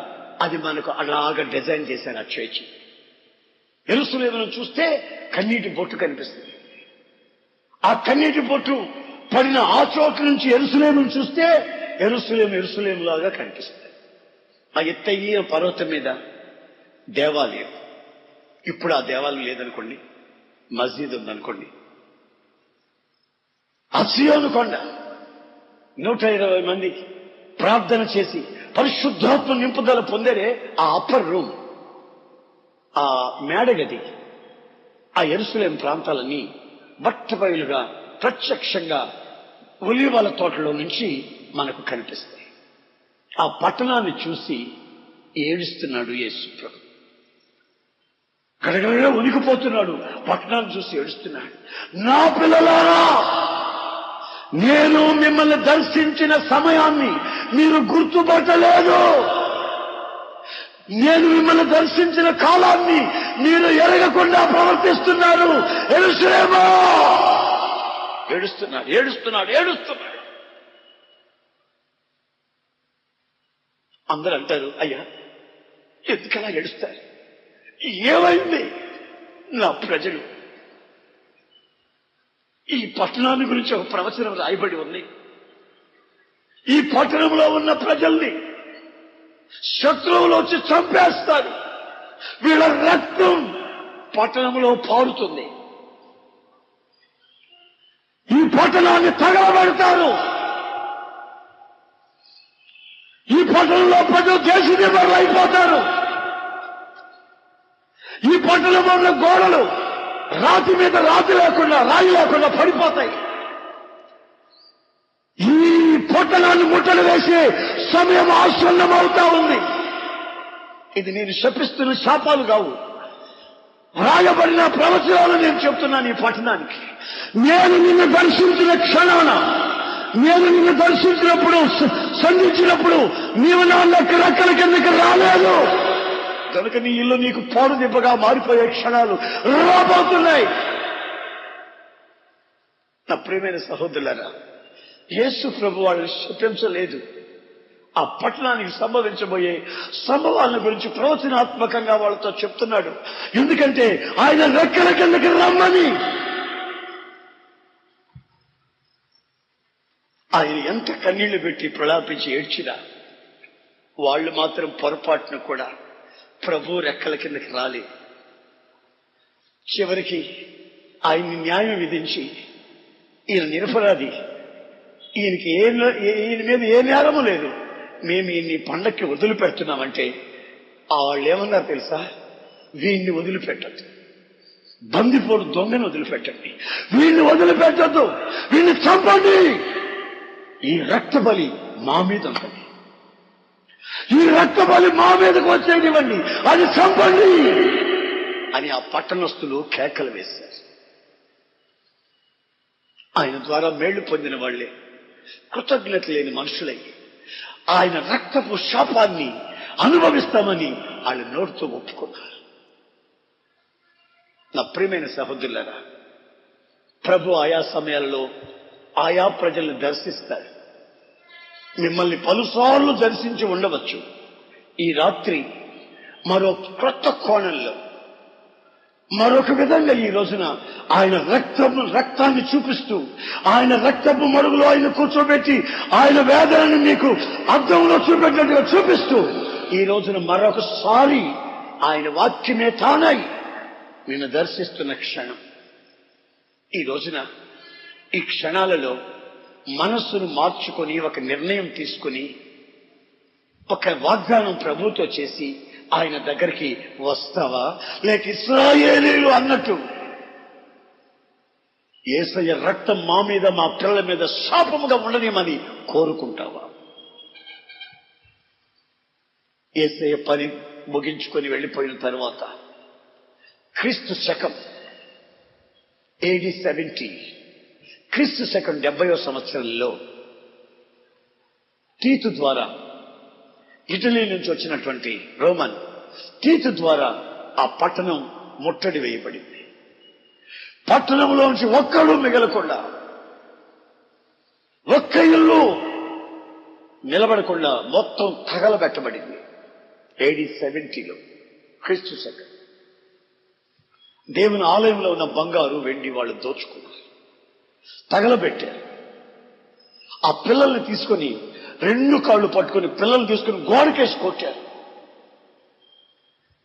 అది మనకు అలాగా డిజైన్ చేశారు ఆ చర్చి. యెరూషలేమును చూస్తే కన్నీటి బొట్టు కనిపిస్తుంది. ఆ కన్నీటి బొట్టు పడిన ఆ చోటు నుంచి యెరూషలేమును చూస్తే యెరూషలేము లాగా కనిపిస్తుంది. ఆ ఎత్తైన పర్వతం మీద దేవాలయం. ఇప్పుడు ఆ దేవాలయం లేదనుకోండి, మస్జిద్ ఉందనుకోండి. ఆ సియోను కొండ 120 మంది ప్రార్థన చేసి పరిశుద్ధాత్మ నింపుదల పొందరే ఆ అప్పర్ రూమ్, ఆ మేడగది, ఆ యెరూషలేం ప్రాంతాలన్నీ బట్టబయలుగా ప్రత్యక్షంగా ఒలీవల తోటలో నుంచి మనకు కనిపిస్తాయి. ఆ పట్టణాన్ని చూసి ఏడుస్తున్నాడు యేసు ప్రభు. గడగడగా ఉనికిపోతున్నాడు. పట్టణాన్ని చూసి ఏడుస్తున్నాడు. నా పిల్లలారా, నేను మిమ్మల్ని దర్శించిన సమయాన్ని మీరు గుర్తుపట్టలేదు. నేను మిమ్మల్ని దర్శించిన కాలాన్ని మీరు ఎరగకుండా ప్రవర్తిస్తున్నారు. యెరూషలేమా, ఏడుస్తున్నాడు ఏడుస్తున్నాడు ఏడుస్తున్నాడు. అందరూ అంటారు, అయ్యా ఎందుకలా ఏడుస్తారు? ఏమైంది? నా ప్రజలు, ఈ పట్టణాన్ని గురించి ఒక ప్రవచనం రాయబడి ఉంది. ఈ పట్టణంలో ఉన్న ప్రజల్ని శత్రువులు వచ్చి చంపేస్తారు. వీళ్ళ రక్తం పట్టణంలో పారుతుంది. ఈ పట్టణాన్ని తగలబెడతారు. ఈ పట్టణంలో ప్రజలు దేశనిర్మలు అయిపోతారు. ఈ పట్టణంలో ఉన్న గోడలు రాతి మీద రాతి లేకుండా, రాయి లేకుండా పడిపోతాయి. ఈ పట్టణాన్ని ముట్టలు వేసే సమయం ఆసన్నమవుతా ఉంది. ఇది నేను శపిస్తున్న శాపాలు కావు, రాయబడిన ప్రవచనాలు నేను చెప్తున్నాను. ఈ పట్టణానికి నేను నిన్ను దర్శించిన క్షణాన, నేను నిన్ను దర్శించినప్పుడు, సంధించినప్పుడు నీవు నా రెక్కల కిందకి రాలేదు కనుక నీ ఇల్లు నీకు పాడు దిబ్బగా మారిపోయే క్షణాలు రాబోతున్నాయి. నా ప్రియమైన సహోదరులారా, యేసు ప్రభు వాళ్ళని శపించలేదు. ఆ పట్టణానికి సంభవించబోయే సంభవాల గురించి ప్రవచనాత్మకంగా వాళ్ళతో చెప్తున్నాడు. ఎందుకంటే ఆయన రెక్కల కిందకి రమ్మని. ఆయన ఎంత కన్నీళ్లు పెట్టి ప్రలాపించి ఏడ్చినా వాళ్ళు మాత్రం పొరపాటును కూడా ప్రభు రెక్కల కిందకి రాలేదు. చివరికి ఆయన్ని న్యాయం విధించి, ఈయన నిరపరాధి, ఈయన మీద ఏ నేరము లేదు, మేము ఈయన్ని పండక్కి వదిలిపెడుతున్నామంటే వాళ్ళు ఏమన్నారు తెలుసా? వీడిని వదిలిపెట్టద్దు, బందిపోడు దొంగని వదిలిపెట్టండి, వీడిని వదిలిపెట్టద్దు, వీడిని చంపండి, ఈ రక్త బలి మా మీద ఉంటుంది, ఈ రక్త బలి మా మీదకు వచ్చేదివ్వండి, అది చంపండి అని ఆ పట్టణస్తులు కేకలు వేశారు. ఆయన ద్వారా మేళ్లు పొందిన వాళ్లే కృతజ్ఞత లేని మనుషులై ఆయన రక్తపు శాపాన్ని అనుభవిస్తామని వాళ్ళు నోటితో ఒప్పుకున్నారు. నా ప్రియమైన సహోదరులారా, ప్రభు ఆయా సమయాలలో ఆయా ప్రజల్ని దర్శిస్తాడు. మిమ్మల్ని పలుసార్లు దర్శించి ఉండవచ్చు. ఈ రాత్రి మరో క్రొత్త కోణంలో, మరొక విధంగా ఈ రోజున ఆయన రక్తాన్ని చూపిస్తూ, ఆయన రక్తపు మడుగులో ఆయన కూర్చోబెట్టి, ఆయన వేదనని మీకు అర్థంలో చూపెట్టినట్టుగా చూపిస్తూ, ఈ రోజున మరొకసారి ఆయన వాక్యమే తానై నిన్ను దర్శిస్తున్న క్షణం. ఈ రోజున ఈ క్షణాలలో మనస్సును మార్చుకొని ఒక నిర్ణయం తీసుకుని ఒక వాగ్దానం ప్రభుతో చేసి ఆయన దగ్గరికి వస్తావా? లేక ఇశ్రాయేలీయులు అన్నట్టు యేసయ్య రక్తం మా మీద, మా పిల్లల మీద శాపముగా ఉండనేమని కోరుకుంటావా? యేసయ్య పని ముగించుకొని వెళ్లిపోయిన తర్వాత క్రీస్తు శకం AD 70, క్రీస్తు శకం 70వ సంవత్సరంలో తీతు ద్వారా, ఇటలీ నుంచి వచ్చినటువంటి రోమన్ తీతు ద్వారా ఆ పట్టణం ముట్టడి వేయబడింది. పట్టణంలోంచి ఒక్కడు మిగలకుండా, ఒక్క ఇల్లు నిలబడకుండా మొత్తం తగలబెట్టబడింది. AD 70లో క్రీస్తు శకం. దేవుని ఆలయంలో ఉన్న బంగారు, వెండి వాళ్ళు దోచుకున్నారు, తగలబెట్టారు. ఆ పిల్లల్ని తీసుకొని, 2 కాళ్ళు పట్టుకుని పిల్లల్ని తీసుకుని గోడకేసి కొట్టారు.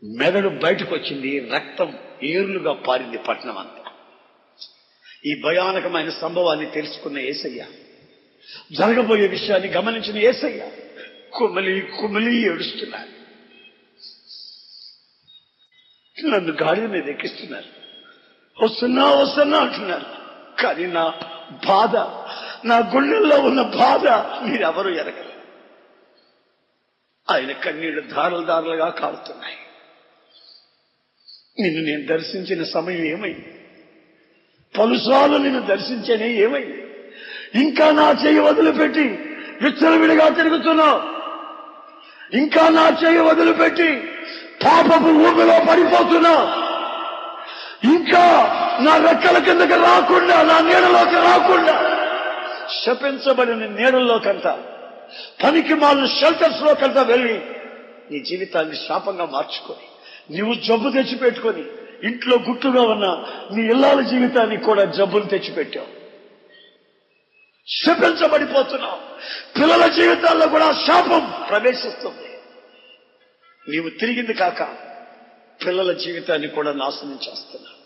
మెదడు బయటకు వచ్చింది, రక్తం ఏర్లుగా పారింది పట్టణం అంతా. ఈ భయానకమైన సంభవాన్ని తెలుసుకున్న యేసయ్య, జరగబోయే విషయాన్ని గమనించిన యేసయ్య కుమిలి కుమిలి ఏడుస్తున్నారు. నన్ను గాడిద మీద ఎక్కిస్తున్నారు, వస్తున్నా వస్తున్నా అంటున్నారు. కానీ నా బాధ, నా గుండెల్లో ఉన్న బాధ మీరెవరూ ఎరగరు. ఆయన కన్నీళ్లు ధారలు ధారలుగా కారుతున్నాయి. నిన్ను నేను దర్శించిన సమయం ఏమైంది? పలుసార్లు నిన్ను దర్శించనే ఏమైంది? ఇంకా నా చెయ్యి వదిలిపెట్టి విచ్చలవిడిగా తిరుగుతున్నావు. ఇంకా నా చెయ్యి వదిలిపెట్టి పాపపు ఊపిలో పడిపోతున్నా, ఇంకా నా రెక్కల కిందకి రాకుండా, నా నీడలోకి రాకుండా, శపించబడిన నీడల్లోకంతా, పనికి మాలిన షెల్టర్స్ లోకంతా వెళ్ళి నీ జీవితాన్ని శాపంగా మార్చుకొని, నువ్వు జబ్బు తెచ్చిపెట్టుకొని, ఇంట్లో గుట్టుగా ఉన్న నీ ఇల్లాల జీవితాన్ని కూడా జబ్బులు తెచ్చిపెట్టావు. శపించబడిపోతున్నావు. పిల్లల జీవితాల్లో కూడా శాపం ప్రవేశిస్తుంది. నీవు తిరిగింది కాక పిల్లల జీవితాన్ని కూడా నాశనం చేస్తున్నావు.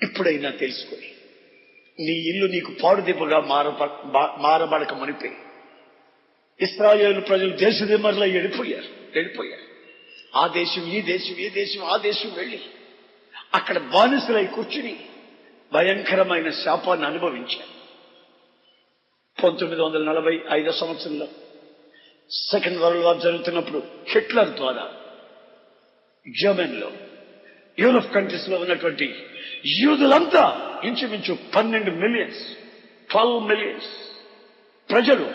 ఇప్పుడైనా తెలుసుకొని నీ ఇల్లు నీకు పాడుదిబ్బగా మారబడక మునిపే ఇశ్రాయేలు ప్రజలు దేశదిమ్మర్లో వెళ్ళిపోయారు. ఆ దేశం ఈ దేశం, ఈ దేశం ఆ దేశం వెళ్ళి అక్కడ బానిసలై కూర్చుని భయంకరమైన శాపాన్ని అనుభవించారు. 1945 సంవత్సరంలో సెకండ్ వరల్డ్ వార్ జరుగుతున్నప్పుడు హిట్లర్ ద్వారా జర్మనీలో, యూరోప్ కంట్రీస్ లో ఉన్నటువంటి యూదులంతా ఇంచుమించు 12 మిలియన్స్ ప్రజలు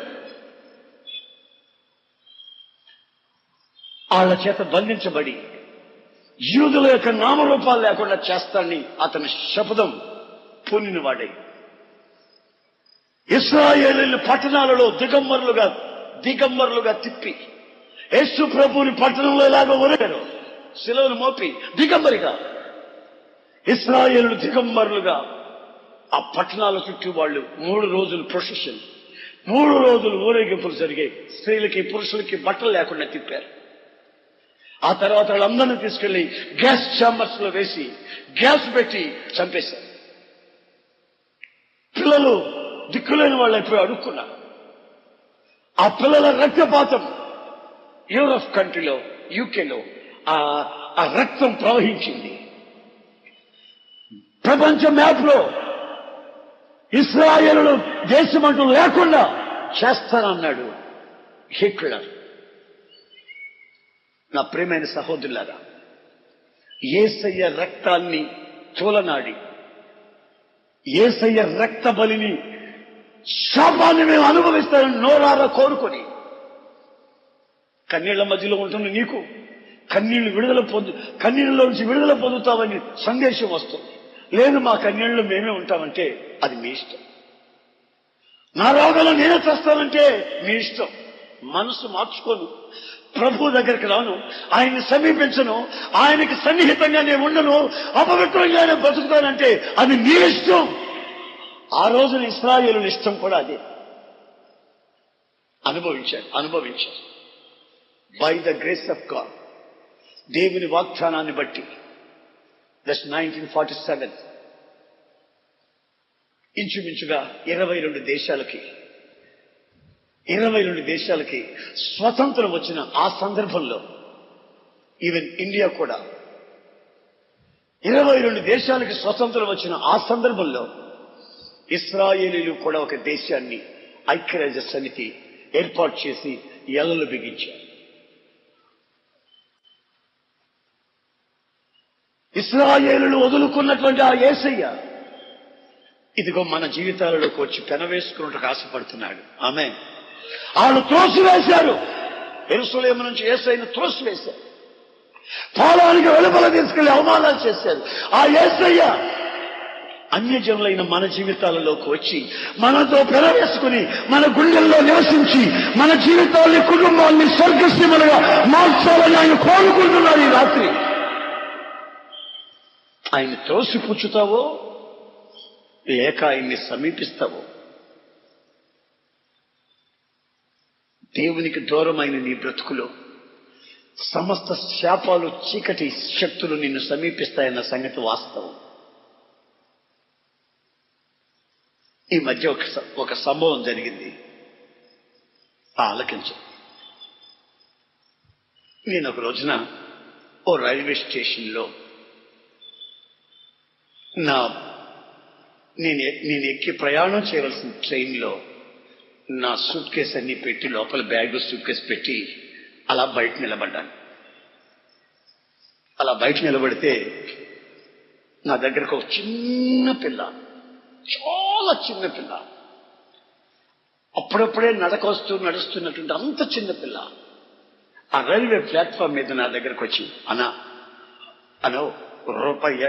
వాళ్ళ చేత బంధించబడి యూదుల యొక్క నామరూపాలు లేకుండా చేస్తానని అతని శపథం పూనిన వాడే ఇశ్రాయేలు పట్టణాలలో దిగంబరులుగా తిప్పి యేసు ప్రభువుని పట్టణంలో ఎలాగో ఉరేరు, శిలువను మోపి దిగంబరిగా ఇశ్రాయేలు దిగంబరులుగా ఆ పట్టణాల చుట్టూ వాళ్ళు 3 రోజులు ప్రొసెషన్, 3 రోజులు ఊరేగింపులు జరిగాయి. స్త్రీలకి పురుషులకి బట్టలు లేకుండా తిప్పారు. ఆ తర్వాత వాళ్ళందరినీ తీసుకెళ్లి గ్యాస్ ఛాంబర్స్ లో వేసి గ్యాస్ పెట్టి చంపేశారు. పిల్లలు దిక్కులేని వాళ్ళు అయిపోయి అడుక్కున్నారు. ఆ పిల్లల రక్తపాతం యూరోప్ కంట్రీలో, యూకేలో ఆ రక్తం ప్రవహించింది. ప్రపంచ మ్యాప్ లో ఇశ్రాయేలు దేశం అంటూ లేకుండా చేస్తానన్నాడు హిట్లర్. నా ప్రియమైన సహోదరులారా, యేసయ్య రక్తాన్ని తోలనాడి, యేసయ్య రక్త బలిని, శాపాన్ని మేము అనుభవిస్తానని నోరారా కోరుకొని కన్నీళ్ల మధ్యలో ఉంటుంది నీకు కన్నీళ్ళలో నుంచి విడుదల పొందుతామని సందేశం వస్తుంది. లేదు మా కన్నీళ్ళు మేమే ఉంటామంటే అది మీ ఇష్టం. నా రోగంలో నేనే చేస్తానంటే మీ ఇష్టం. మనసు మార్చుకోను, ప్రభు దగ్గరికి రాను, ఆయన్ని సమీపించను, ఆయనకి సన్నిహితంగా నేను ఉండను, అపవిత్రంగానే బతుకుతానంటే అది నీ ఇష్టం. ఆ రోజున ఇశ్రాయేలు ఇష్టం కూడా అదే. అనుభవించారు by the grace of God, దేవుని వాగ్దానాన్ని బట్టి. దట్స్ 1947 ఇంచుమించుగా 22 దేశాలకి స్వతంత్రం వచ్చిన ఆ సందర్భంలో, ఈవెన్ ఇండియా కూడా 22 దేశాలకి స్వతంత్రం వచ్చిన ఆ సందర్భంలో ఇశ్రాయేలీలు కూడా ఒక దేశాన్ని, ఐక్యరాజ్య సమితి ఏర్పాటు చేసి ఎల్లలు బిగించారు. ఇశ్రాయేలులు వదులుకున్నటువంటి ఆ యేసయ్య ఇదిగో మన జీవితాలలోకి వచ్చి పెనవేసుకున్నట్టు ఆశపడుతున్నాడు. ఆమేన్. వాళ్ళు త్రోసివేశారు, యెరూషలేము నుంచి యేసయ్యను త్రోసివేశారు, పాలానికి వెలుపల తీసుకెళ్లి అవమానాలు చేశారు. ఆ యేసయ్య అన్యజనులైన మన జీవితాలలోకి వచ్చి మనతో పెనవేసుకుని మన గుండెల్లో నివసించి మన జీవితాల్ని, కుటుంబాన్ని స్వర్గసీమలుగా మార్చాలని ఆయన కోరుకుంటున్నాడు. ఈ రాత్రి ఆయన త్రోసిపుచ్చుతావో లేక ఆయన్ని సమీపిస్తావో, దేవునికి దూరమైన నీ బ్రతుకులో సమస్త శాపాలు, చీకటి శక్తులు నిన్ను సమీపిస్తాయన్న సంగతి వాస్తవం. ఈ మధ్య ఒక సంభవం జరిగింది, ఆలకించు. నేను ఒక రోజున ఓ రైల్వే స్టేషన్లో నేను ఎక్కి ప్రయాణం చేయవలసిన ట్రైన్లో నా సూట్ కేసు అన్ని పెట్టి, లోపల బ్యాగ్ సూట్ కేసు పెట్టి అలా బయట నిలబడ్డాను. అలా బయట నిలబడితే నా దగ్గరకు ఒక చిన్న పిల్ల, చాలా చిన్న పిల్ల, అప్పుడప్పుడే నడుస్తున్నటువంటి అంత చిన్న పిల్ల ఆ రైల్వే ప్లాట్ఫామ్ మీద నా దగ్గరకు వచ్చి అన్నా అనో రూపాయి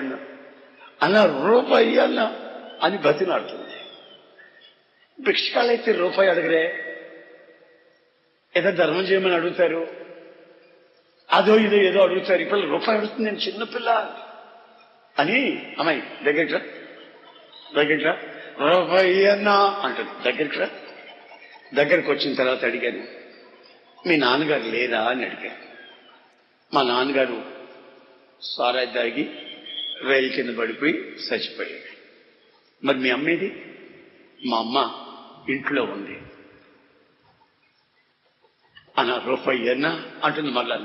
అన్న రూపాయి అని బతిలాడుతుంది. భిక్షకాలైతే రూపాయి అడగరే, ఏదో ధర్మం చేయమని అడుగుతారు, అదో ఇదో ఏదో అడుగుతారు. ఇప్పుడు రూపాయి అడుగుతుంది, నేను చిన్నపిల్ల అని. అమ్మాయి దగ్గర రూపాయి అంటుంది. దగ్గరికి వచ్చిన తర్వాత అడిగాను, మీ నాన్నగారు లేదా అని అడిగాను. మా నాన్నగారు సారాయి తాగి రైలు కింద పడిపోయి చచ్చిపోయాడు. మరి మీ అమ్మేది? మా అమ్మ ఇంట్లో ఉంది అన్న. రూపాయి అంటుంది మళ్ళా.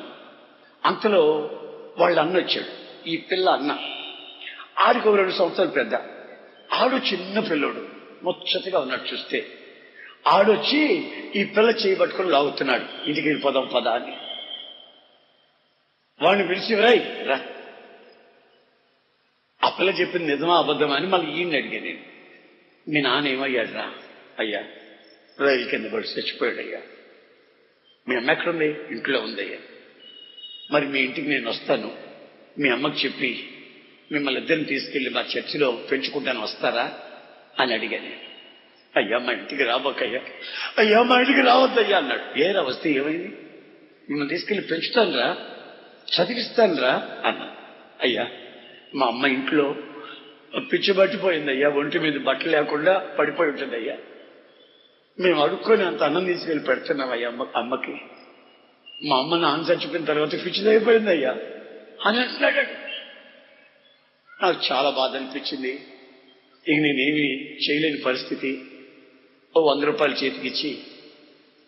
అంతలో వాళ్ళ అన్న వచ్చాడు. ఈ పిల్ల అన్న ఆడికి 2 సంవత్సరాలు పెద్ద. ఆడు చిన్న పిల్లోడు, ముచ్చటగా ఉన్నాడు చూస్తే. ఆడొచ్చి ఈ పిల్ల చేయి పట్టుకుని లాగుతున్నాడు, ఇంటికి వెళ్ళిపోదాం పదా అని. వాడిని పిలిచి రా. ఆ పిల్ల చెప్పింది నిజమా అబద్ధమా అని మళ్ళీ ఈయన్ని అడిగాను నేను. మీ నాన్న ఏమయ్యాడు రా? అయ్యా రైలు కింద పడి చచ్చిపోయాడయ్యా. మీ అమ్మ ఎక్కడుంది? ఇంట్లో ఉందయ్యా. మరి మీ ఇంటికి నేను వస్తాను, మీ అమ్మకి చెప్పి మిమ్మల్ని ఇద్దరిని తీసుకెళ్లి మా చర్చిలో పెంచుకుంటాను, వస్తారా అని అడిగాను. అయ్యా మా ఇంటికి రాబోకయ్యా, అయ్యా మా ఇంటికి రావద్దయ్యా అన్నాడు. ఏరా వస్తే ఏమైంది? మిమ్మల్ని తీసుకెళ్లి పెంచుతాను రా, చదివిస్తాను రా అన్నా. అయ్యా మా అమ్మ ఇంట్లో పిచ్చి పట్టిపోయిందయ్యా, ఒంటి మీద బట్టలు లేకుండా పడిపోయి ఉంటుందయ్యా. మేము అడుక్కొని అంత అన్నం తీసుకెళ్లి పెడుతున్నాం అయ్యా అమ్మకి. మా అమ్మ నాన్న చచ్చిపోయిన తర్వాత పిచ్చిదైపోయిందయ్యా అని అంటున్నాడు. నాకు చాలా బాధ అనిపించింది. ఇక నేనేమి చేయలేని పరిస్థితి. ఓ 100 రూపాయలు చేతికిచ్చి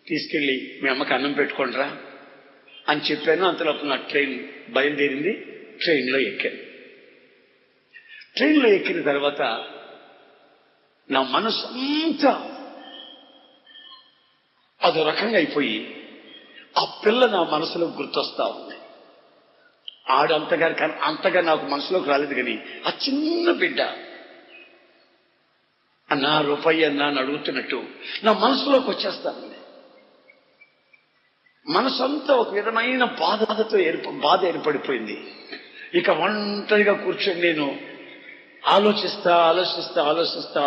తీసుకెళ్లి మీ అమ్మకి అన్నం పెట్టుకోండిరా అని చెప్పాను. అంతలోపు నా ట్రైన్ బయలుదేరింది. ట్రైన్లో ఎక్కాను. ట్రైన్లో ఎక్కిన తర్వాత నా మనసు అంతా అదో రకంగా అయిపోయి ఆ పిల్ల నా మనసులో గుర్తొస్తా ఉంది. ఆడు అంతగా నాకు మనసులోకి రాలేదు, కానీ ఆ చిన్న బిడ్డ అన్నా రూపాయి అన్నా అని అడుగుతున్నట్టు నా మనసులోకి వచ్చేస్తాను. మనసంతా ఒక విధమైన బాధ ఏర్పడిపోయింది. ఇక ఒంటరిగా కూర్చొని నేను ఆలోచిస్తా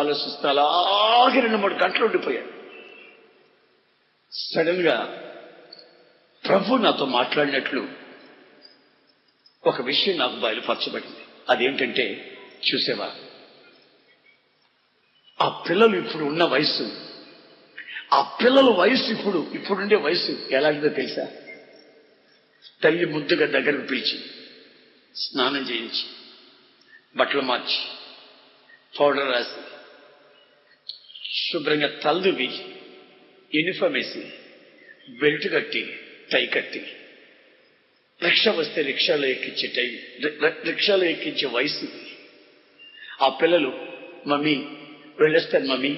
అలాగే 2-3 గంటలు ఉండిపోయాను. సడన్ గా ప్రభు నాతో మాట్లాడినట్లు ఒక విషయం నాకు బయలుపరచబడింది. అదేంటంటే, చూసేవా, ఆ పిల్లలు ఇప్పుడు ఉన్న వయసు, ఆ పిల్లల వయసు ఇప్పుడుండే వయసు ఎలాంటిదో తెలుసా? తల్లి ముద్దుగా దగ్గరకు పిలిచి స్నానం చేయించి బట్టలు మార్చి పౌడర్ రాసి శుభ్రంగా తలదువి యూనిఫామ్ వేసి బెల్ట్ కట్టి టై కట్టి రిక్షా వస్తే రిక్షాలో ఎక్కించే వయసు. ఆ పిల్లలు మమ్మీ వెళ్ళొస్తాను మమ్మీ,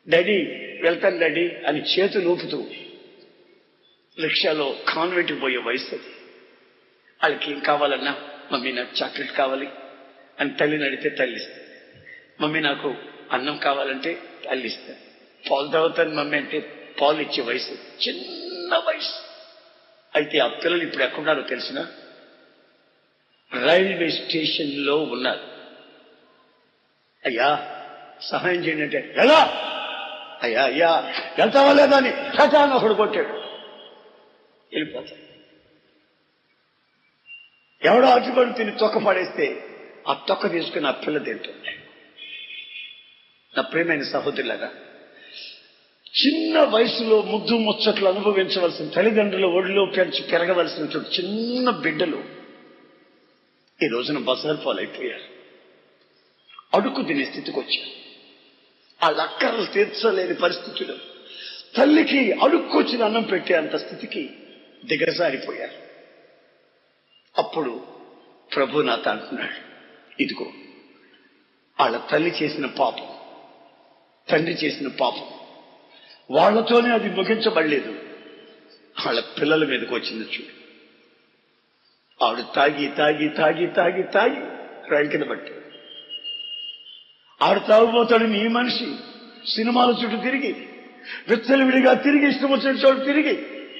డాడీ వెళ్తాను డాడీ అని చేతులు ఊపుతూ రిక్షాలో కాన్వెంట్కి పోయే వయసు అది. వాళ్ళకి ఏం కావాలన్నా, మమ్మీ నాకు చాక్లెట్ కావాలి అని తల్లిని అడిగితే తల్లి ఇస్తాను, మమ్మీ నాకు అన్నం కావాలంటే తల్లి ఇస్తాను, పాలు తాగుతాను మమ్మీ అంటే పాలు ఇచ్చే వయసు, చిన్న వయసు. అయితే ఆ పిల్లలు ఇప్పుడు ఎక్కడున్నారో తెలిసిన? రైల్వే స్టేషన్ లో ఉన్నారు. అయ్యా సహాయం చేయండి అంటే, ఎలా అయ్యా వెళ్తావా లేదా అని చటాన్ని ఒకడు కొట్టాడు. వెళ్ళిపోతాడు. ఎవడో అటుబడి తిని తొక్క పడేస్తే ఆ తొక్క తీసుకుని ఆ పిల్ల తింటుంది. నా ప్రియమైన సహోదరులారా, చిన్న వయసులో ముద్దు ముచ్చట్లు అనుభవించవలసిన తల్లిదండ్రుల ఒడిలో పెరగవలసినటువంటి చిన్న బిడ్డలు ఈ రోజున బజార్ పాలైపోయారు. అడుగు తినే స్థితికి వచ్చారు. ఆ లక్కర్లు తీర్చలేని పరిస్థితులు, తల్లికి అడుక్కొచ్చిన అన్నం పెట్టే అంత స్థితికి దిగజారిపోయారు. అప్పుడు ప్రభు నాతో అంటున్నాడు, ఇదిగో వాళ్ళ తల్లి చేసిన పాపం, తండ్రి చేసిన పాపం, వాళ్లతోనే అది ముగించబడలేదు, వాళ్ళ పిల్లల మీదకి వచ్చింది చూడు. ఆవిడ తాగి తాగి తాగి తాగి తాగి రైలు కింద పట్టాడు. ఆడు తాగుపోతాడు. నీ మనిషి సినిమాల చుట్టూ తిరిగి విచ్చలవిడిగా తిరిగి ఇష్టం వచ్చిన చోటు తిరిగి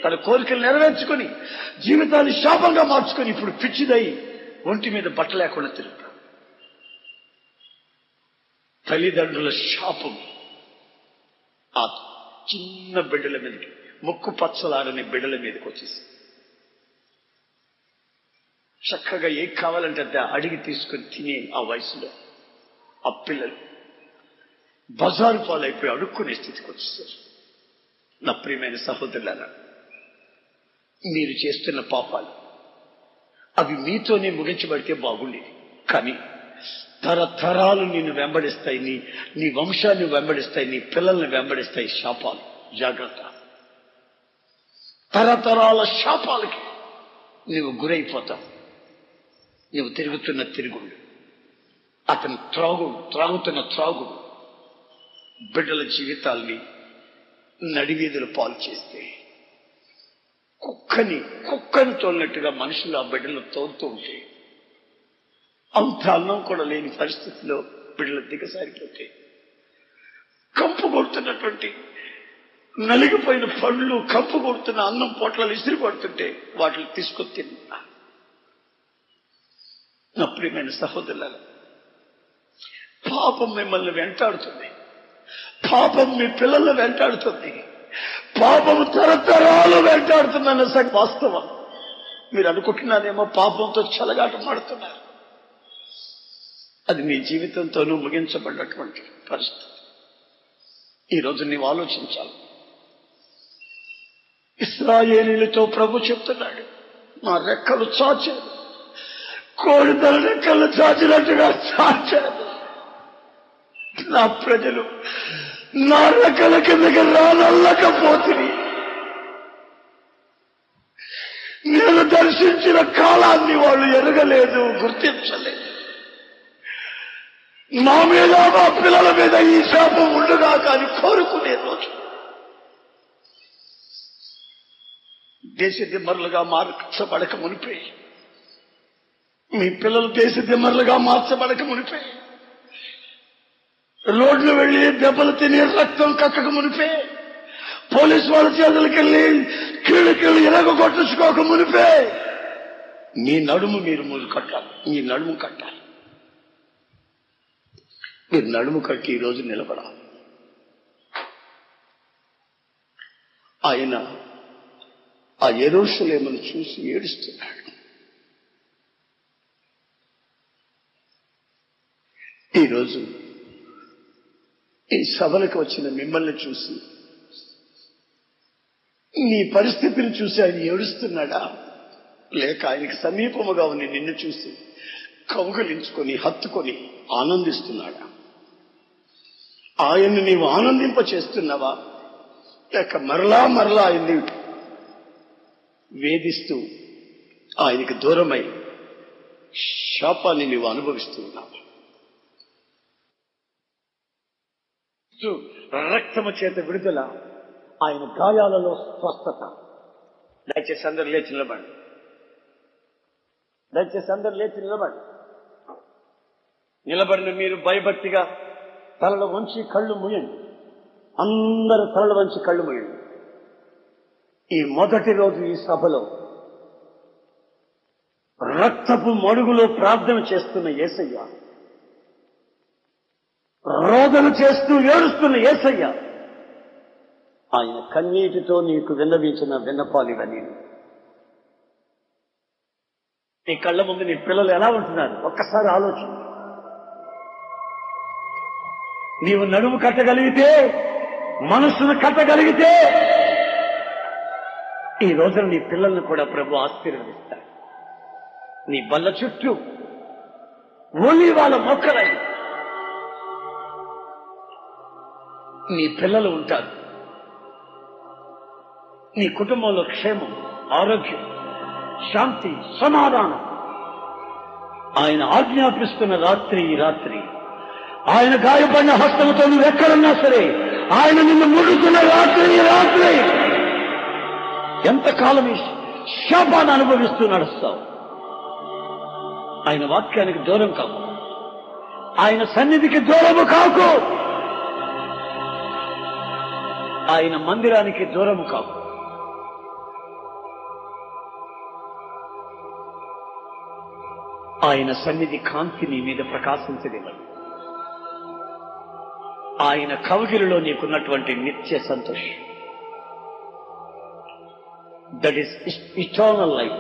తన కోరికలు నెరవేర్చుకొని జీవితాన్ని శాపంగా మార్చుకొని ఇప్పుడు పిచ్చిదై ఒంటి మీద బట్ట లేకుండా తిరుగుతాడు. తల్లిదండ్రుల శాపం ఆ చిన్న బిడ్డల మీదకి, ముక్కు పచ్చలారని బిడ్డల మీదకి వచ్చేసి చక్కగా ఏం కావాలంటే అది అడిగి తీసుకొని తినే ఆ వయసులో ఆ పిల్లలు బజారు పాలైపోయి అడుక్కునే స్థితికి వచ్చేసారు. నా ప్రియమైన సహోదరులారా, మీరు చేస్తున్న పాపాలు అవి మీతోనే ముగించబడితే బాగుండేది. కానీ తరతరాలు నిన్ను వెంబడిస్తాయి, నీ వంశాన్ని వెంబడిస్తాయి, నీ పిల్లల్ని వెంబడిస్తాయి శాపాలు. జాగ్రత్త. తరతరాల శాపాలకి నువ్వు గురైపోతావు. నువ్వు తిరుగుతున్న తిరుగుడు, అతను త్రాగుతున్న త్రాగుడు బిడ్డల జీవితాల్ని నడివీధులు పాలు చేస్తే కుక్కని తోలినట్టుగా మనుషులు ఆ బిడ్డలు తోలుతూ ఉంటే, అంత అన్నం కూడా లేని పరిస్థితిలో బిడ్డలు దిగసారిపోతే, కంపు కొడుతున్నటువంటి నలిగిపోయిన పండ్లు, కంపు కొడుతున్న అన్నం పొట్లలు ఇసిరి కొడుతుంటే వాటిని తీసుకొని తిన్నా. నా ప్రియమైన సహోదరులారా, పాపం మిమ్మల్ని వెంటాడుతుంది, పాపం మీ పిల్లల్ని వెంటాడుతుంది, పాపం తరతరాలు వెంటాడుతుందన్న వాస్తవం. మీరు అనుకుంటున్నారేమో పాపంతో చెలగాటం ఆడుతున్నారు. అది మీ జీవితంతోనూ ముగించబడినటువంటి పరిస్థితి. ఈరోజు నీవు ఆలోచించాలి. ఇశ్రాయేలీయులతో ప్రభు చెప్తున్నాడు, నా రెక్కలు చాచారు, కోడి తన రెక్కలు చాచినట్టుగా చాచారు. నా ప్రజలు నా రెక్కల కిందకి రానల్లకపోతుంది. నేను దర్శించిన కాలాన్ని వాళ్ళు ఎరగలేదు, గుర్తించలేదు. నా మీద, మా పిల్లల మీద ఈ శాపం ఉండగా కానీ కోరుకునే రోజు దేశ దిమ్మరులుగా మార్చబడక మునిపే, మీ పిల్లలు దేశ దిమ్మరులుగా మార్చబడక మునిపే, రోడ్లు వెళ్లి దెబ్బలు తిని రక్తం కక్కక మునిపే, పోలీసు వాళ్ళ చేతులకెళ్ళి కీళ్ళు ఎరగ కొట్టించుకోక మునిపే మీ నడుము మీరు కట్టాలి. మీ నడుము కట్టాలి. మీరు నడుము కట్టి ఈరోజు నిలబడాలి. ఆయన ఆ యెరూషలేమును చూసి ఏడుస్తున్నాడు. ఈరోజు ఈ సభలకు వచ్చిన మిమ్మల్ని చూసి, నీ పరిస్థితిని చూసి ఆయన ఏడుస్తున్నాడా, లేక ఆయనకి సమీపముగా ఉంది నిన్ను చూసి కౌగలించుకొని హత్తుకొని ఆనందిస్తున్నాడా? ఆయన్ని నీవు ఆనందింప చేస్తున్నావా, లేక మరలా ఆయన్ని వేధిస్తూ ఆయనకి దూరమై శాపాన్ని నీవు అనుభవిస్తూ ఉన్నావు? రక్తము చేత విడుదల, ఆయన గాయాలలో స్వస్థత. దయచేసి అందరు లేచి నిలబడి, దయచేసి అందరు లేచి నిలబడి. నిలబడిన మీరు భయభక్తిగా తలలు వంచి కళ్ళు మూయండి. అందరూ తలలు వంచి కళ్ళు మూయండి. ఈ మొదటి రోజు ఈ సభలో రక్తపు మడుగులో ప్రార్థన చేస్తున్న యేసయ్య, రోదన చేస్తూ ఏడుస్తున్న యేసయ్య, ఆయన కన్నీటితో నీకు విన్నవించిన విన్నపాలివని. నీ కళ్ళ ముందు నీ పిల్లలు ఎలా ఉంటున్నారు ఒక్కసారి ఆలోచన. నీవు నడుము కట్టగలిగితే, మనస్సును కట్టగలిగితే, ఈ రోజున నీ పిల్లల్ని కూడా ప్రభు ఆశీర్వదిస్తాడు. నీ బల్ల చుట్టూ ఓన్లీ వాళ్ళ మొక్కలై నీ పిల్లలు ఉంటారు. నీ కుటుంబంలో క్షేమం, ఆరోగ్యం, శాంతి, సమాధానం ఆయన ఆజ్ఞాపిస్తున్న రాత్రి ఈ రాత్రి. ఆయన గాయపడిన హస్తముతో నువ్వు ఎక్కడున్నా సరే ఆయన నిన్ను ముడుతున్న రాత్రి ఈ రాత్రి. ఎంతకాలం ఈ శాపాన్ని అనుభవిస్తూ నడుస్తావు? ఆయన వాక్యానికి దూరం కాకు, ఆయన సన్నిధికి దూరము కాకు, ఆయన మందిరానికి దూరము కాకు. ఆయన సన్నిధి కాంతి నీ మీద ప్రకాశించనివ్వండి. ఆయన కౌగిలిలో నీకున్నటువంటి నిత్య సంతోషం, that is eternal life.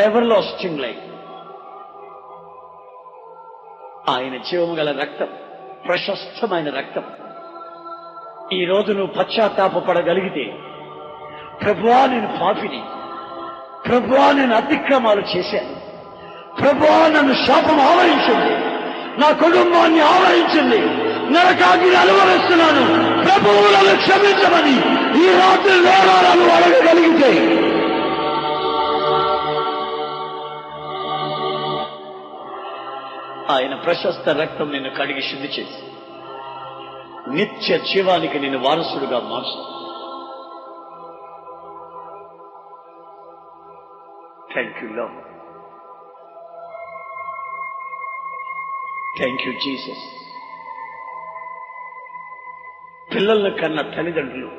Ever lasting life. ఆయన జీవము గల రక్తం, ప్రశస్తమైన రక్తం. ఈ రోజు నువ్వు పశ్చాత్తాపడగలిగితే, ప్రభువా నేను పాపిని, ప్రభువా నేను అతిక్రమాలు చేశాను, ప్రభువా నన్ను శాపం ఆవరించింది, నా కుటుంబాన్ని ఆవరించింది, నరకాగ్ని అనుభవిస్తున్నాను, ప్రభువు నన్ను క్షమించమని ఈ రాత్రి వేరాలను అడగగలిగితే, ఆయన ప్రశస్త రక్తం నిన్ను కడిగి శుద్ధి చేసి నిత్య జీవానికి నిన్ను వారసుడుగా మార్చుతుంది. Thank you Lord. Thank you Jesus. పిల్లల కన్నా తల్లిదండ్రులు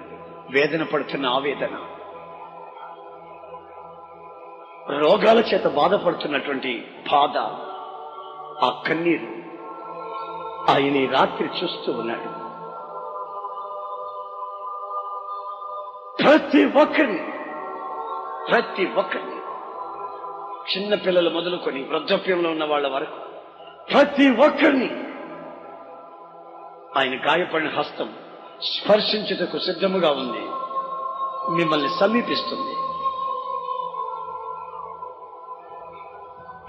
వేదన పడుతున్న ఆవేదన, రోగాల చేత బాధపడుతున్నటువంటి బాధ, ఆ కన్నీరు ఆయన ఈ రాత్రి చూస్తూ ఉన్నాడు. ప్రతి ఒక్కరిని చిన్న పిల్లలు మొదలుకొని వృద్ధాప్యంలో ఉన్న వాళ్ళ వరకు ప్రతి ఒక్కరిని ఆయన గాయపడిన హస్తం స్పర్శించుటకు సిద్ధముగా ఉంది, మిమ్మల్ని సమీపిస్తుంది.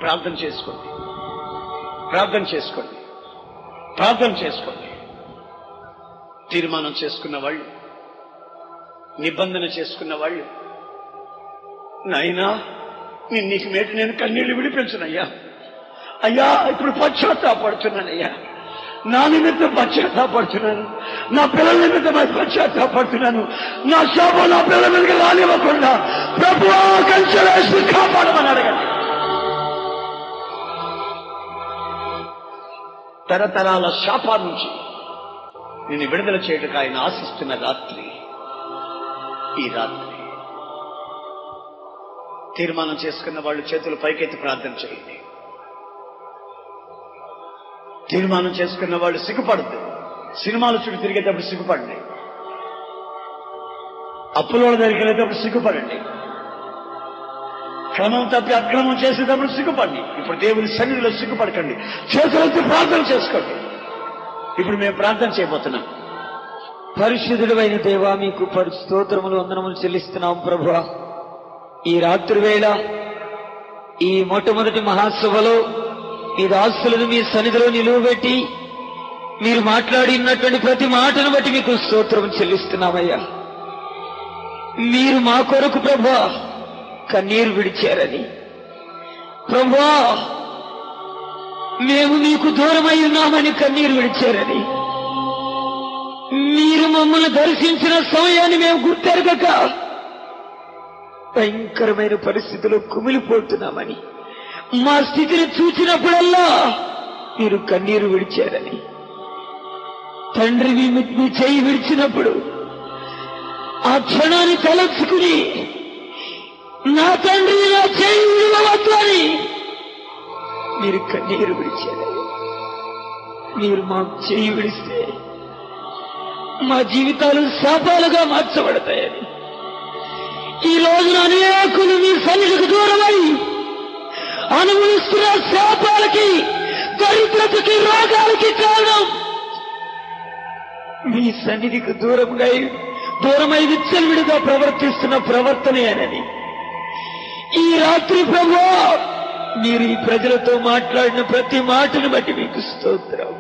ప్రార్థన చేసుకోండి, ప్రార్థన చేసుకోండి, ప్రార్థన చేసుకోండి. తీర్మానం చేసుకున్న వాళ్ళు, నిబంధన చేసుకున్న వాళ్ళు, నాయనా నీకు మేట నేను కన్నీళ్లు విడిపించనయ్యా, అయ్యా ఇప్పుడు పశ్చాత్తాపడుతున్నానయ్యా, నా నిమిత్తం పశ్చాత్తాపడుతున్నాను, నా పిల్లల నిమిత్తమై పశ్చాత్తాపడుతున్నాను, నా శాపం నా పిల్లల మీదకి రానివ్వకుండా ప్రభువా కంచెలేసి కాపాడమని అడగండి. తరతరాల శాపం నుంచి నిన్ను విడుదల చేయటకు ఆయన ఆశిస్తున్న రాత్రి ఈ రాత్రి. తీర్మానం చేసుకున్న వాళ్ళు చేతులు పైకెత్తి ప్రార్థన చేయండి. తీర్మానం చేసుకున్న వాళ్ళు సిగ్గుపడద్దు. సినిమాల చుట్టూ తిరిగేటప్పుడు సిగ్గుపడండి, అప్పుల దగ్గరికి వెళ్ళేటప్పుడు సిగ్గుపడండి, క్రమం తప్పి అక్రమం చేసేటప్పుడు సిగ్గుపడండి. ఇప్పుడు దేవుని సన్నిధిలో సిగ్గుపడకండి, చేతులెత్తి ప్రార్థన చేసుకోండి. ఇప్పుడు మేము ప్రార్థన చేయబోతున్నాం. పరిశుద్ధుడు అయిన దేవా, మీకు స్తోత్రములు వందనములు చెల్లిస్తున్నాం ప్రభువా. ఈ రాత్రి వేళ ఈ మొట్టమొదటి మహాసభలో మీ దాసులను మీ సన్నిధిలో నిలువబెట్టి మీరు మాట్లాడినటువంటి ప్రతి మాటను బట్టి మీకు స్తోత్రం చెల్లిస్తున్నామయ్యా. మీరు మా కొరకు ప్రభువా కన్నీరు విడిచారని, ప్రభువా మేము మీకు దూరమై ఉన్నామని కన్నీరు విడిచారని, మీరు మమ్మల్ని దర్శించిన సమయాన్ని మేము గుర్తెరగక భయంకరమైన పరిస్థితుల్లో కుమిలిపోతున్నామని, మా స్థితిని చూసినప్పుడల్లా మీరు కన్నీరు విడిచారని, తండ్రి మీ చేయి విడిచినప్పుడు ఆ క్షణాన్ని తలంచుకుని నా తండ్రి నా చేయి విడవద్దు అని మీరు కన్నీరు విడిచారని, మీరు మా చేయి విడిస్తే మా జీవితాలు శాపాలుగా మార్చబడతాయని, ఈ రోజున అనేకులు మీ సన్నిధికి దూరమై అనుభవిస్తున్న శాపాలకి, దరిద్రతకి, రోగాలకి కారణం మీ సన్నిధికి దూరమై విచ్చలవిడిగా ప్రవర్తిస్తున్న ప్రవర్తనేనని ఈ రాత్రి ప్రభువా మీరు ఈ ప్రజలతో మాట్లాడిన ప్రతి మాటను బట్టి మీకు స్తోత్రం.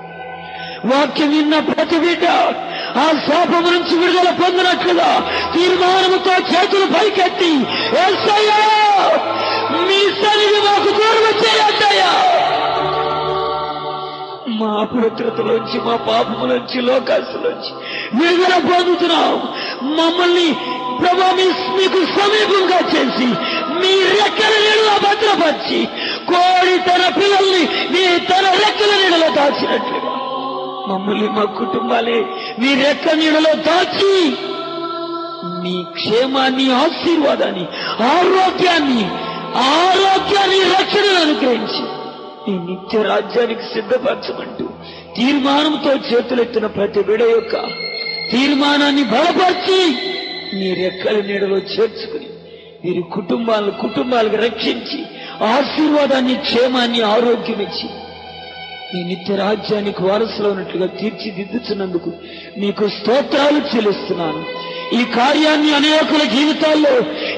వాక్యం విన్న ప్రతి బిడ్డ ఆ శాపము నుంచి విడుదల పొందినట్లుగా తీర్మానముతో చేతులు పైకెత్తి యేసయ్యా మీ సన్నిధి మాకు దూరం చేయొద్దయ్యా, మా అపవిత్రతలోంచి, మా పాపములోంచి, లోకాసులోంచి విడుదల పొందుతున్నాం. మమ్మల్ని ప్రభా మీకు సమీపంగా చేసి మీ రెక్కల నీడలో భద్రపరిచి, కోడి తన పిల్లల్ని మీ తన రెక్కల నీడలో దాచినట్లుగా మమ్మల్ని మా కుటుంబాలే మీ రెక్క నీడలో దాచి నీ క్షేమాన్ని, ఆశీర్వాదాన్ని, ఆరోగ్యాన్ని రక్షణను అనుగ్రహించి నీ నిత్య రాజ్యానికి సిద్ధపరచమంటూ తీర్మానంతో చేతులెత్తిన ప్రతి బిడ యొక్క తీర్మానాన్ని బలపరిచి నీ రెక్కల నీడలో చేర్చుకుని వీరి కుటుంబాలకు రక్షించి ఆశీర్వాదాన్ని, క్షేమాన్ని, ఆరోగ్యం ఇచ్చి నీ నిత్య రాజ్యానికి వారసులో ఉన్నట్లుగా తీర్చిదిద్దుతున్నందుకు నీకు స్తోత్రాలు చెల్లిస్తున్నాను. ఈ కార్యాన్ని అనేకుల జీవితాల్లో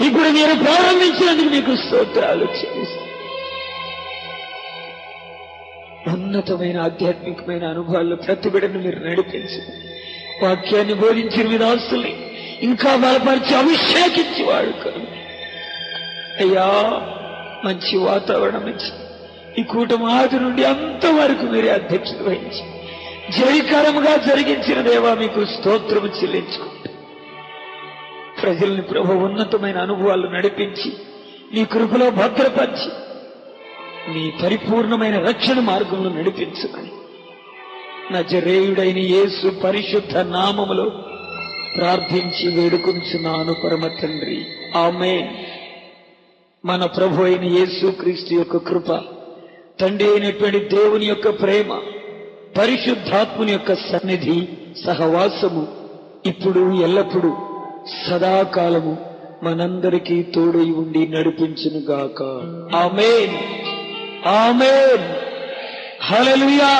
ఇప్పుడు మీరు ప్రారంభించినందుకు నీకు స్తోత్రాలు చెల్లిస్తున్నాను. ఉన్నతమైన ఆధ్యాత్మికమైన అనుభవాల్లో ప్రతి బిడ్డను మీరు నడిపించి వాక్యాన్ని బోధించిన మీ దాసుల్ని ఇంకా బలపరిచి అభిషేకించి వాడుకోను అయ్యా. మంచి వాతావరణం ఇచ్చి ఈ కూటమి ఆది నుండి అంతవరకు మీరే అధ్యక్షత వహించి జయకరముగా జరిగించిన దేవా మీకు స్తోత్రము చెల్లించుకుంటూ ప్రజల్ని ప్రభు ఉన్నతమైన అనుభవాలు నడిపించి నీ కృపలో భద్రపరిచి నీ పరిపూర్ణమైన రక్షణ మార్గంలో నడిపించమని నజరేయుడైన యేసు పరిశుద్ధ నామములో ప్రార్థించి వేడుకొంచున్నాను పరమ తండ్రి, ఆమేన్. మన ప్రభు అయిన యేసు క్రీస్తు యొక్క కృప, తండ్రి అయినటువంటి దేవుని యొక్క ప్రేమ, పరిశుద్ధాత్ముని యొక్క సన్నిధి, సహవాసము ఇప్పుడు ఎల్లప్పుడూ సదాకాలము మనందరికీ తోడై ఉండి నడిపించునుగాక. ఆమేన్, ఆమేన్, హల్లెలూయా.